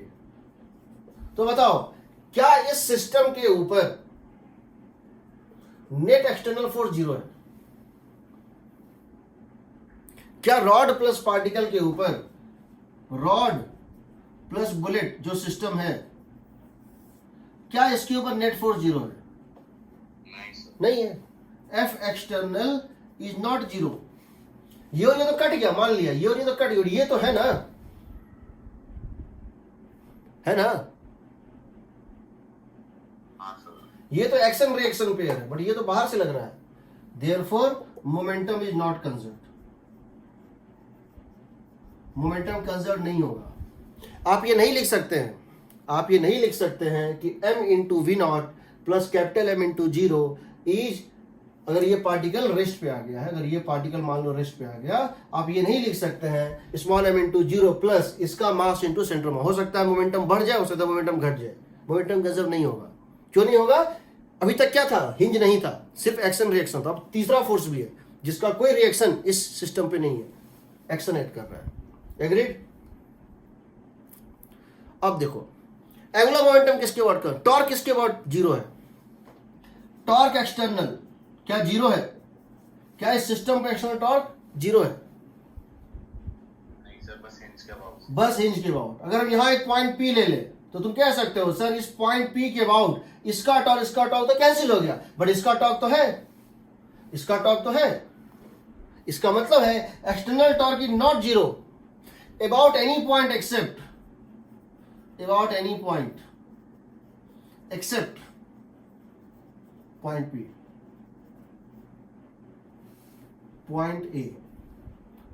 S1: तो बताओ क्या इस सिस्टम के ऊपर नेट एक्सटर्नल फोर्स 0 है? क्या रॉड प्लस पार्टिकल के ऊपर, रॉड प्लस बुलेट जो सिस्टम है, क्या इसके ऊपर नेट फोर्स 0 है? नहीं है। F external is not 0। ये और ये तो कट गया, मान लिया ये और ये तो कट गया, ये तो है ना, है ना? ये तो एक्शन रिएक्शन पेयर है, बट ये तो बाहर से लग रहा है। Therefore momentum is not conserved, momentum conserve नहीं होगा। आप ये नहीं लिख सकते हैं, आप ये नहीं लिख सकते हैं कि m into v0 plus capital M into 0 is, अगर ये पार्टिकल रेस्ट पे आ गया है, अगर ये पार्टिकल मान लो रेस्ट पे आ गया, आप ये नहीं लिख सकते हैं स्मॉल m इंटू 0 प्लस इसका मास इंटू सेंटर मास। हो सकता है मोमेंटम बढ़ जाए, हो सकता है मोमेंटम घट जाए, मोमेंटम कंजर्व नहीं होगा। क्यों नहीं होगा? अभी तक क्या था? हिंज नहीं था, सिर्फ एक्शन रिएक्शन था। अब तीसरा फोर्स भी है जिसका कोई रिएक्शन इस सिस्टम पे नहीं है, एक्शन ऐड कर रहा है। एग्रीड? अब देखो एंगुलर मोमेंटम किसके वर्ड कर, टॉर्क किसके वर्ड 0 है। टॉर्क एक्सटर्नल क्या 0 है? क्या इस सिस्टम का एक्सटर्नल टॉर्क 0 है?
S2: नहीं सर, बस हिंज के अबाउट।
S1: बस हिंज के अबाउट। अगर हम यहां एक पॉइंट P ले ले तो तुम कह सकते हो सर इस पॉइंट P के अबाउट इसका टॉर्क तो कैंसिल हो गया, बट इसका टॉर्क तो है, इसका टॉर्क तो है। इसका मतलब है external torque is not 0 about any point accept, about any point accept point P, point A,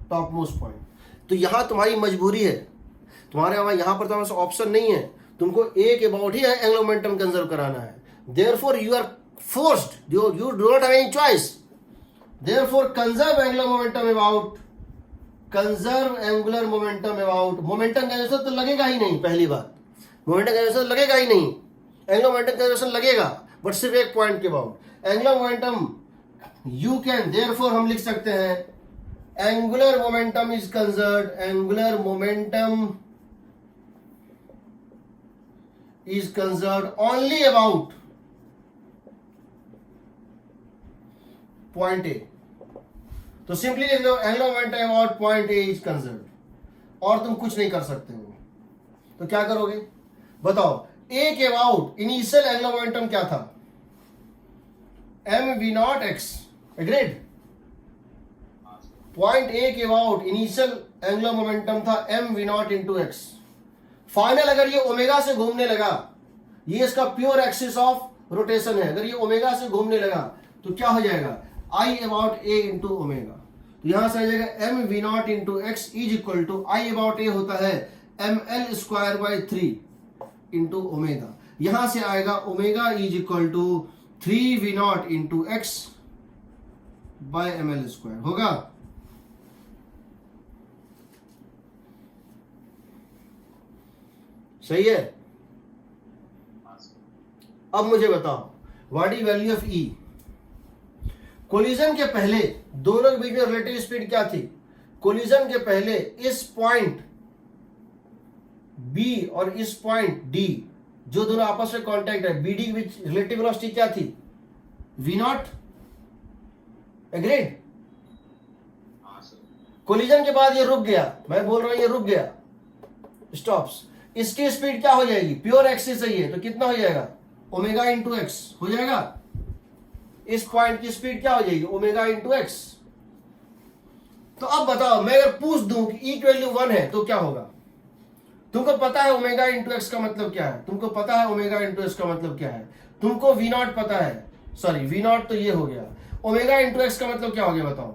S1: top most point. तो यहां तुम्हारी मजबूरी है, तुम्हारे यहां पर तुम्हारे ऑप्शन नहीं है, तुमको A के अबाउट ही एंगुलर मोमेंटम कंजर्व कराना है। Therefore you are forced, you do not have any choice. Therefore conserve angular momentum about, conserve angular momentum about. Momentum conservation तो लगेगा ही नहीं, पहली बात मोमेंटम कंजर्वेशन लगेगा ही नहीं। एंगुलर मोमेंटम कंजर्वेशन लगेगा बट सिर्फ एक पॉइंट के about. Angular momentum you can, therefore हम लिख सकते हैं angular momentum is conserved, angular momentum is conserved only about point A. तो सिंपली लिख लो angular momentum about point A is conserved, और तुम कुछ नहीं कर सकते हो। तो क्या करोगे बताओ? ए के अबाउट इनिशियल एंगुलर मोमेंटम क्या था? M we not x, agreed? Point A के अबाउट इनिशियल एंगुलर मोमेंटम था m we not into x. Final अगर ये ओमेगा से घूमने लगा, ये इसका प्योर एक्सिस ऑफ रोटेशन है, अगर ये ओमेगा से घूमने लगा तो क्या हो जाएगा? I about A into omega. तो यहां से आ जाएगा M we not into X is equal to I about A होता है M L square by 3 into omega. यहां से आएगा omega is equal to 3 we not into X by M L square होगा। सही है? अब मुझे बताओ what is value of E? Collision के पहले दोनों के बीच में रिलेटिव स्पीड क्या थी? कोलिजन के पहले इस पॉइंट बी और इस पॉइंट डी, जो दोनों आपस में कांटेक्ट है, बीडी के बीच रिलेटिव वेलोसिटी क्या थी? We not, agreed? कोलिजन के बाद ये रुक गया, मैं बोल रहा हूं ये रुक गया, स्टॉप्स। इसकी स्पीड क्या हो जाएगी? प्योर एक्सिस है ये, तो कितना हो जाएगा? ओमेगा इंटू एक्स हो जाएगा। इस पॉइंट की स्पीड क्या हो जाएगी? Omega into x. तो अब बताओ, मैं अगर पूछ दूं कि ई की वैल्यू 1 है तो क्या होगा? तुमको पता है ओमेगा इंटू एक्स का मतलब क्या है? तुमको पता है ओमेगा इंटू एक्स का मतलब क्या है? तुमको वी नॉट पता है, सॉरी वी नॉट तो ये हो गया। ओमेगा इंटू एक्स का मतलब क्या हो गया बताओ?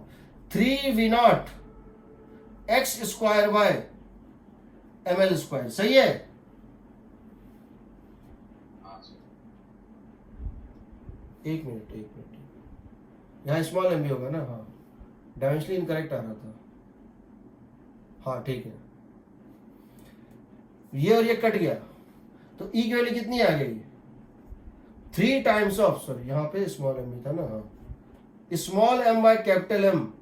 S1: 3 we not x square by M L square. सही है? एक मिनट यहाँ स्मॉल एम भी होगा ना? हाँ, डायमेंशनली इनकरेक्ट आ रहा था। हाँ ठीक है, ये और ये कट गया तो ई की वैल्यू कितनी आ गई? 3 टाइम्स ऑफ, सॉरी यहाँ पे स्मॉल एम भी था ना, हाँ, small m by capital M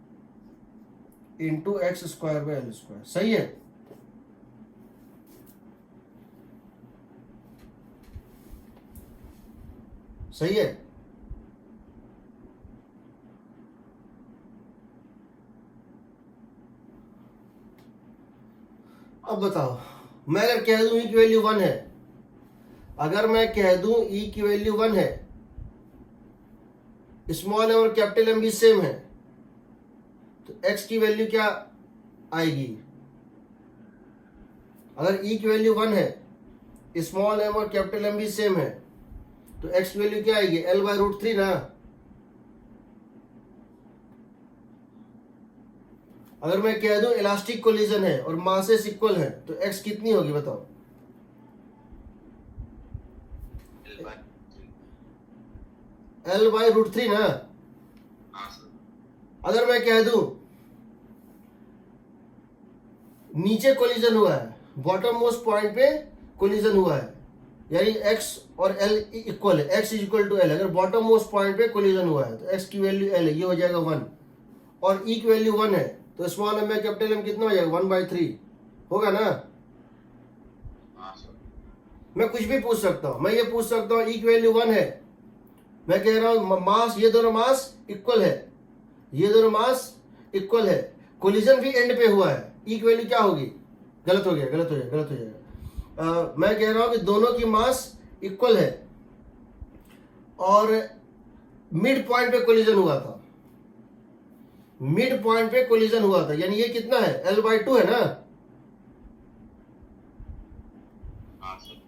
S1: into x square by L square. सही है? सही है? अब बताओ, मैं अगर कह दूं ई की वैल्यू 1 है, अगर मैं कह दूं ई की वैल्यू 1 है, स्मॉल एम और कैपिटल एम भी सेम है, तो एक्स की वैल्यू क्या आएगी? अगर ई की वैल्यू 1 है, स्मॉल एम और कैपिटल एम भी सेम है, तो एक्स की वैल्यू क्या आएगी? एल बाय रूट 3 ना। अगर मैं कह दूं इलास्टिक कोलिजन है और मासेस इक्वल है, तो एक्स कितनी होगी बताओ? एल बाय रूट 3 ना। अगर मैं कह दूं नीचे कोलिजन हुआ है, बॉटम मोस्ट पॉइंट पे कोलिजन हुआ है, यानी एक्स और एल इक्वल है, x is equal to L, अगर बॉटम मोस्ट पॉइंट पे कोलिजन हुआ है तो एक्स की वैल्यू एल है, ये हो जाएगा 1, और ई की वैल्यू 1 है, तो स्मॉल एम में कैपिटल एम कितना हो जाएगा? 1/3 होगा ना। मैं कुछ भी पूछ सकता हूं, मैं ये पूछ सकता हूं ई की वैल्यू 1 है, मैं कह रहा हूं मास, ये दोनों मास इक्वल है, ये दोनों मास इक्वल है, कोलिजन भी एंड पे हुआ है, ई की वैल्यू क्या होगी? गलत हो गया, गलत हो जाएगा, गलत हो जाएगा। मैं कह रहा हूं कि दोनों की मास इक्वल है और मिड पॉइंट पे कोलिजन हुआ था, मिड पॉइंट पे कोलिजन हुआ था, यानी ये कितना है? L/2 है ना।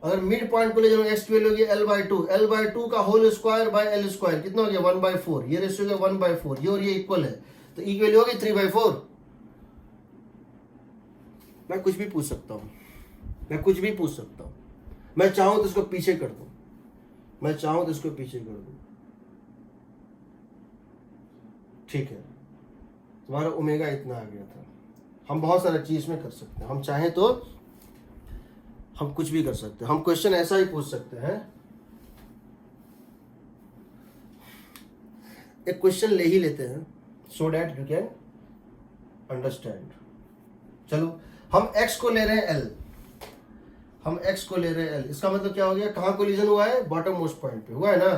S1: अगर मिड पॉइंट कोलिजन एक्स की वैल्यू होगी L/2, L/2 का whole square by L square कितना हो गया? 1/4, ये रेशियो हो गया 1/4, ये और ये इक्वल है, तो ई की वैल्यू होगी 3/4। मैं कुछ भी पूछ सकता हूं, मैं कुछ भी पूछ सकता हूं, मैं चाहूं तो इसको पीछे कर दूं, मैं चाहूं तो इसको पीछे कर दूं, ठीक है? तुम्हारा ओमेगा इतना आ गया था। हम बहुत सारा चीज में कर सकते हैं, हम चाहें तो हम कुछ भी कर सकते हैं, हम क्वेश्चन ऐसा ही पूछ सकते हैं। एक क्वेश्चन ले ही लेते हैं, so that you can understand. चलो हम x को ले रहे हैं l, हम x को ले रहे हैं l, इसका मतलब क्या हो गया, कहां कोलिजन हुआ है, बॉटम मोस्ट पॉइंट पे हुआ है ना,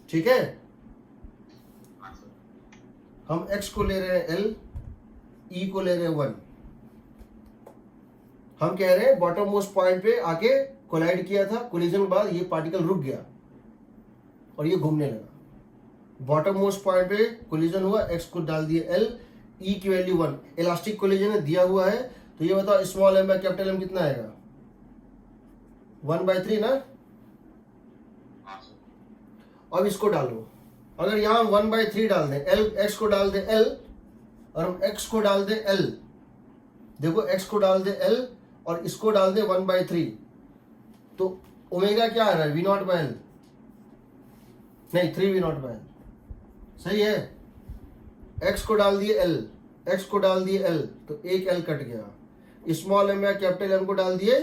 S1: ठीक है। हम x को ले रहे हैं l, e को ले रहे हैं 1, हम कह रहे हैं बॉटम मोस्ट पॉइंट पे आके कोलाइड किया था, कोलिजन के बाद ये पार्टिकल रुक गया और ये घूमने लगा। बॉटम मोस्ट पॉइंट पे कोलिजन हुआ, x को डाल दिए l, e की वैल्यू 1, इलास्टिक कोलिजन है दिया हुआ है, तो ये बताओ small m by capital M कितना आएगा, 1/3 ना। अब इसको डालो, अगर यहां 1/3 डाल दें, l x को डाल दें l और हम x को डाल दें l, देखो x को डाल दें l और इसको डाल दें 1/3, तो ओमेगा क्या आ रहा है, V0/L, नहीं 3V0/L, सही है। x को डाल दिए l, x को डाल दिए l, तो एक l कट गया, स्मॉल m या कैपिटल M को डाल दिए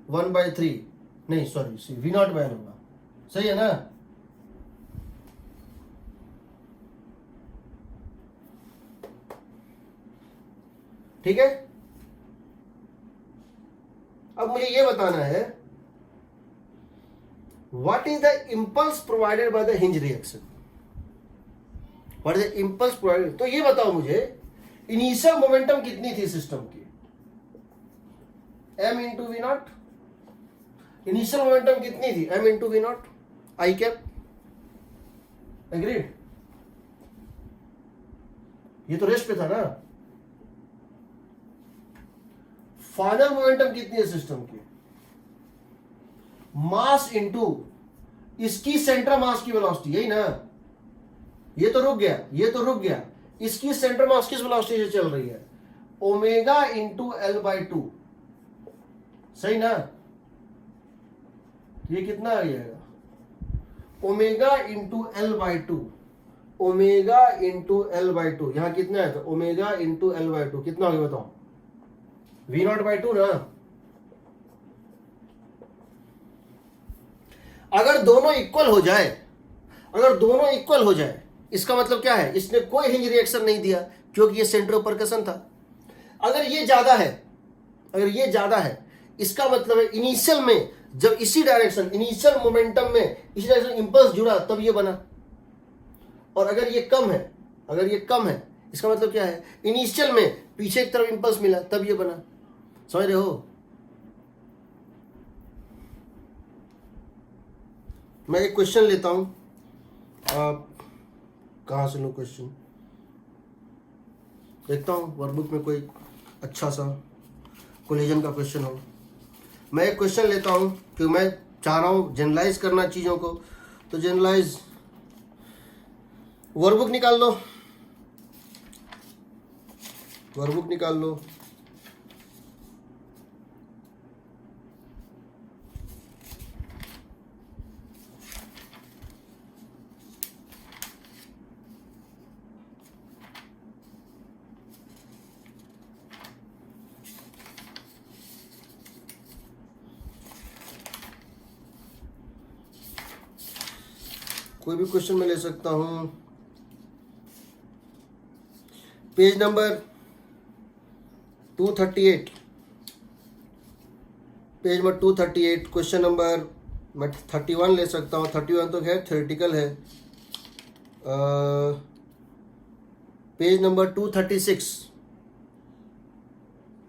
S1: 1/3, नहीं सॉरी V0/L होगा, सही है ना। ठीक है, अब मुझे ये बताना है what is the impulse provided by the hinge reaction, what is the impulse provided. तो ये बताओ मुझे इनिशियल मोमेंटम कितनी थी सिस्टम की, m into v not, initial momentum कितनी थी, m into v not I cap, agreed. ये तो रेस्ट पे था ना। फाइनल मोमेंटम कितनी है सिस्टम की, मास इंटू इसकी सेंटर मास की वेलोसिटी, यही ना। ये तो रुक गया, ये तो रुक गया, इसकी सेंटर मास किस वेलोसिटी से चल रही है, ओमेगा इंटू L/2, सही ना। ये कितना आ जाएगा, omega into L/2, omega into L/2, यहां कितना है, तो ओमेगा इंटू L/2 कितना हो गया बताओ, V0/2 ना। अगर दोनों इक्वल हो जाए, अगर दोनों इक्वल हो जाए, इसका मतलब क्या है, इसने कोई हिंज रिएक्शन नहीं दिया क्योंकि ये सेंटर ऑफ परकशन था। अगर ये ज्यादा है, अगर ये ज्यादा है, इसका मतलब है इनिशियल में जब इसी डायरेक्शन, इनिशियल मोमेंटम में इसी डायरेक्शन इंपल्स जुड़ा तब ये बना, और अगर ये कम है, अगर ये कम है, इसका मतलब क्या है, इनिशियल में पीछे की तरफ इंपल्स मिला तब ये बना, समझ रहे हो। मैं एक क्वेश्चन लेता हूं, आप कहां से लो क्वेश्चन, देखता हूं वर्कबुक में कोई अच्छा सा कोलिजन का क्वेश्चन हो। मैं एक क्वेश्चन लेता हूं क्योंकि मैं चाह रहा हूं जनरलाइज करना चीज़ों को, तो जनरलाइज वर्कबुक निकाल लो, वर्कबुक निकाल लो। कोई भी क्वेश्चन मैं ले सकता हूं, page number 238, page number 238, question number मैं 31 ले सकता हूँ, 31 तो खैर थ्योरेटिकल है। पेज नंबर 236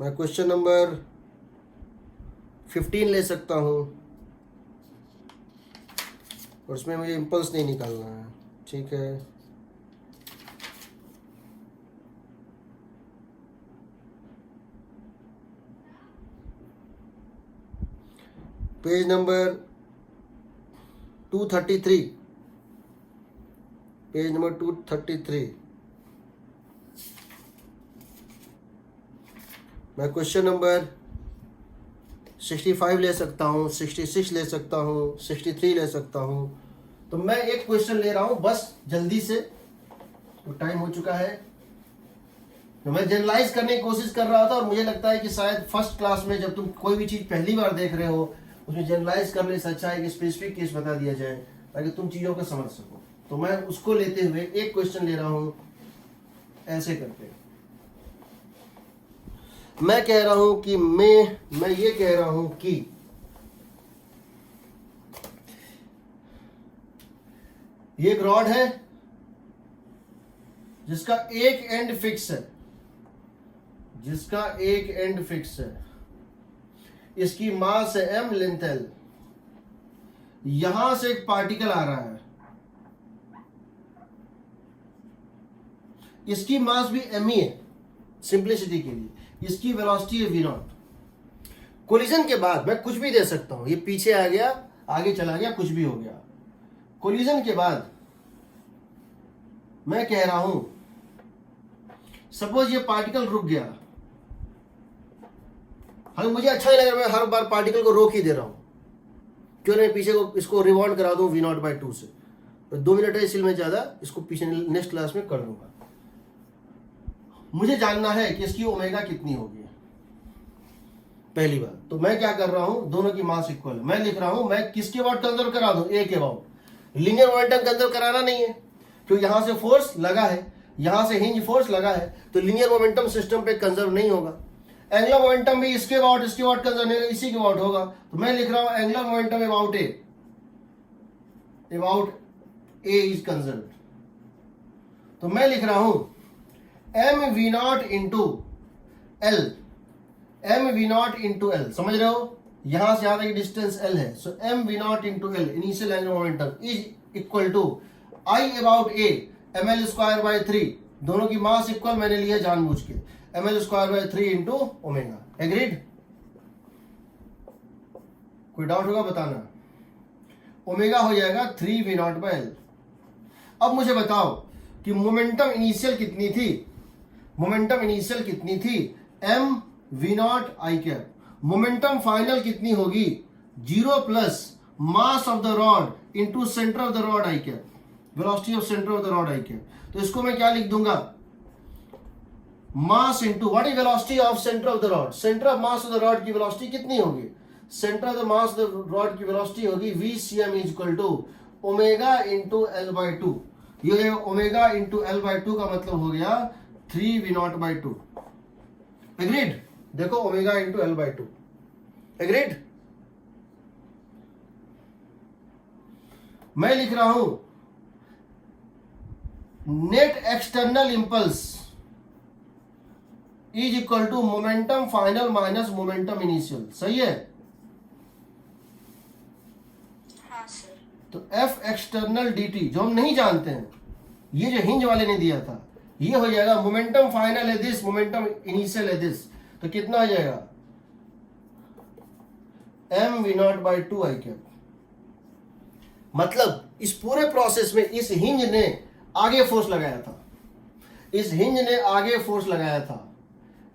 S1: मैं क्वेश्चन नंबर 15 ले सकता हूँ, और उसमें मुझे इम्पल्स नहीं निकालना है, ठीक है। पेज नंबर 233, पेज नंबर 233 मैं क्वेश्चन नंबर 65 ले सकता हूँ, 66 ले सकता हूँ, 63 ले सकता हूँ। तो मैं एक क्वेश्चन ले रहा हूँ बस जल्दी से, तो टाइम हो चुका है। तो मैं जनरलाइज करने की कोशिश कर रहा था, और मुझे लगता है कि शायद फर्स्ट क्लास में जब तुम कोई भी चीज़ पहली बार देख रहे हो, उसमें जनरलाइज करने से अच्छा है कि स्पेसिफिक केस बता दिया जाए ताकि तुम चीज़ों को समझ सको। तो मैं उसको लेते हुए एक क्वेश्चन ले रहा हूं ऐसे करके। मैं कह रहा हूं कि मैं ये कह रहा हूं कि ये एक रॉड है जिसका एक एंड फिक्स है, जिसका एक एंड फिक्स है, इसकी मास है m, लेंथ l। यहां से एक पार्टिकल आ रहा है, इसकी मास भी m ही है सिंप्लिसिटी के लिए, इसकी वेलोसिटी है v0। कोलिजन के बाद मैं कुछ भी दे सकता हूं, ये पीछे आ गया, आगे चला गया, कुछ भी हो गया। कोलिजन के बाद मैं कह रहा हूं सपोज ये पार्टिकल रुक गया, हालांकि मुझे अच्छा नहीं लग रहा, मैं हर बार पार्टिकल को रोक ही दे रहा हूं, क्यों नहीं पीछे को इसको रिवाउंड करा दूं v0/2 से। तो 2 मिनट है, इसलिए मैं ज्यादा इसको पीछे नेक्स्ट क्लास में कर दूंगा। मुझे जानना है कि इसकी ओमेगा कितनी होगी पहली बार। तो मैं क्या कर रहा हूं, दोनों की मास इक्वल है, मैं लिख रहा हूं मैं किसके अबाउट कंजर्व करा दूं, ए के अबाउट। लीनियर मोमेंटम कंजर्व कराना नहीं है, क्योंकि यहां से फोर्स लगा है, यहां से हिंज फोर्स लगा है, तो लीनियर मोमेंटम सिस्टम पे कंजर्व नहीं होगा। एंगुलर मोमेंटम भी इसके अबाउट कंजर्व नहीं, इसी के अबाउट होगा। तो मैं लिख रहा हूं angular momentum about A is conserve. तो मैं लिख रहा हूं m we not into L, m we not into L, समझ रहे हो, यहां से यहां तक डिस्टेंस एल है, so M we not into L initial angular momentum is equal to I about A ml²/3। दोनों की मास इक्वल मैंने लिया जानबूझ के, ml²/3 इंटू ओमेगा। एग्रीड? कोई डाउट होगा बताना। ओमेगा हो जाएगा 3v0/l। अब मुझे बताओ कि मोमेंटम इनिशियल कितनी थी, मोमेंटम इनिशियल कितनी थी, mv0 i। मोमेंटम फाइनल कितनी होगी, 0 plus mass of the rod into centre of the rod i, velocity of centre of the rod i। तो इसको मैं क्या लिख दूंगा, mass into what is velocity of centre of the rod, centre of mass of the rod की वेलोसिटी कितनी होगी, centre of the mass of the rod की वेलोसिटी होगी vcm is equal to omega into l/2। ये ओमेगा इंटू l/2 का मतलब हो गया 3v0/2। एग्रीड? देखो ओमेगा इंटू l/2। एग्रीड? मैं लिख रहा हूं net external impulse is equal to momentum final minus momentum initial. सही है?
S5: हाँ सर।
S1: तो एफ एक्सटर्नल dt जो हम नहीं जानते हैं, ये जो हिंज वाले ने दिया था, ये हो जाएगा मोमेंटम फाइनल है दिस, मोमेंटम इनिशियल है दिस। तो कितना हो जाएगा, mv0/2 i। मतलब इस पूरे प्रोसेस में इस हिंज ने आगे फोर्स लगाया था, इस हिंज ने आगे फोर्स लगाया था,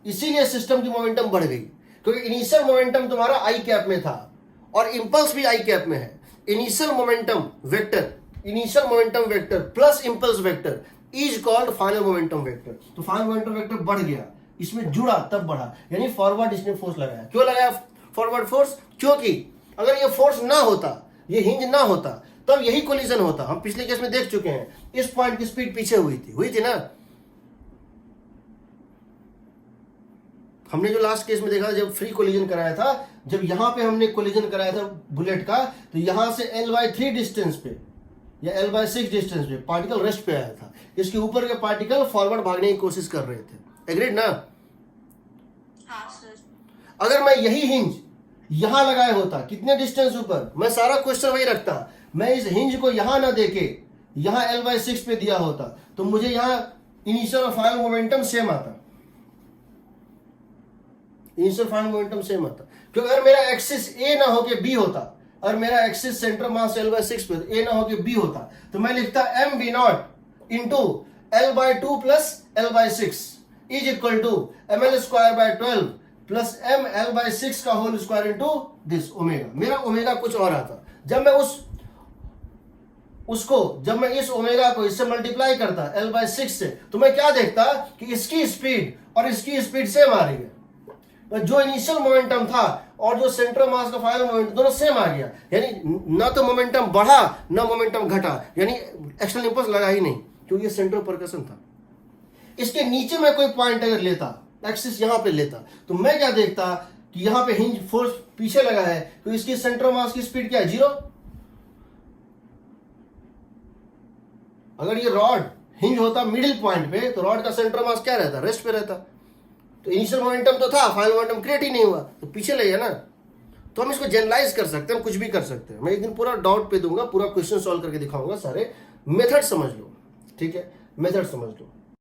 S1: इसीलिए सिस्टम की मोमेंटम बढ़ गई, क्योंकि इनिशियल मोमेंटम तुम्हारा आई कैप में था और इंपल्स भी आई कैप में है। Initial momentum vector plus impulse vector is called final momentum vector. तो फाइनल मोमेंटम वेक्टर बढ़ गया, इसमें जुड़ा तब बढ़ा, यानी फॉरवर्ड इसने फोर्स लगाया। क्यों लगाया फॉरवर्ड फोर्स, क्योंकि अगर ये फोर्स ना होता, ये हिंज ना होता, तब यही कोलिजन होता। हम पिछले केस में देख चुके हैं, इस पॉइंट की स्पीड पीछे हुई थी ना। हमने जो लास्ट केस में देखा जब फ्री कोलिजन कराया था, जब यहां पे हमने कोलिजन कराया था बुलेट का, तो यहां से l/3 डिस्टेंस पे या l/6 डिस्टेंस पे पार्टिकल रेस्ट पे आया था, इसके ऊपर के पार्टिकल फॉरवर्ड भागने की कोशिश कर रहे थे। एग्रीड ना?
S5: हाँ सर।
S1: अगर मैं यही हिंज यहां लगाए होता, कितने डिस्टेंस ऊपर, मैं सारा क्वेश्चन वही रखता, मैं इस हिंज को यहां ना देके यहां l/6 पे दिया होता, तो मुझे यहां इनिशियल और फाइनल मोमेंटम सेम आता, इनिशियल फाइनल मोमेंटम सेम आता। क्योंकि अगर मेरा एक्सिस ए ना होके बी होता, और मेरा एक्सिस सेंटर मास l/6 पे, ए ना होके बी होता, तो मैं लिखता mv0 into l/2 plus l/6 is equal to ml²/12 plus ml/6 का whole square into this omega. मेरा ओमेगा कुछ और आता। जब मैं जब मैं इस ओमेगा को इससे मल्टीप्लाई करता l/6 से, तो मैं क्या देखता कि इसकी स्पीड और इसकी स्पीड सेम आ रही है। पर जो इनिशियल मोमेंटम था और जो सेंटर ऑफ मास का फाइनल मोमेंटम दोनों सेम आ गया, यानी ना तो मोमेंटम बढ़ा ना मोमेंटम घटा, यानी एक्सटर्नल इंपल्स लगा ही नहीं, क्योंकि ये सेंटर ऑफ परकशन था। इसके नीचे में कोई पॉइंट अगर लेता, एक्सिस यहां पे लेता, तो मैं क्या देखता कि यहां पे हिंज फोर्स पीछे लगा है, तो इसकी सेंटर ऑफ मास की स्पीड क्या है, 0। अगर ये रॉड हिंज होता मिडिल पॉइंट पे, तो रॉड का सेंटर ऑफ मास क्या रहता, रेस्ट पे रहता। तो इनिशियल मोमेंटम तो था, फाइनल मोमेंटम क्रिएट ही नहीं हुआ, तो पीछे ले गया ना। तो हम इसको जनरलाइज कर सकते हैं, हम कुछ भी कर सकते हैं। मैं एक दिन पूरा डाउट पे दूंगा, पूरा क्वेश्चन सॉल्व करके दिखाऊंगा, सारे मेथड समझ लो, ठीक है, मेथड समझ लो।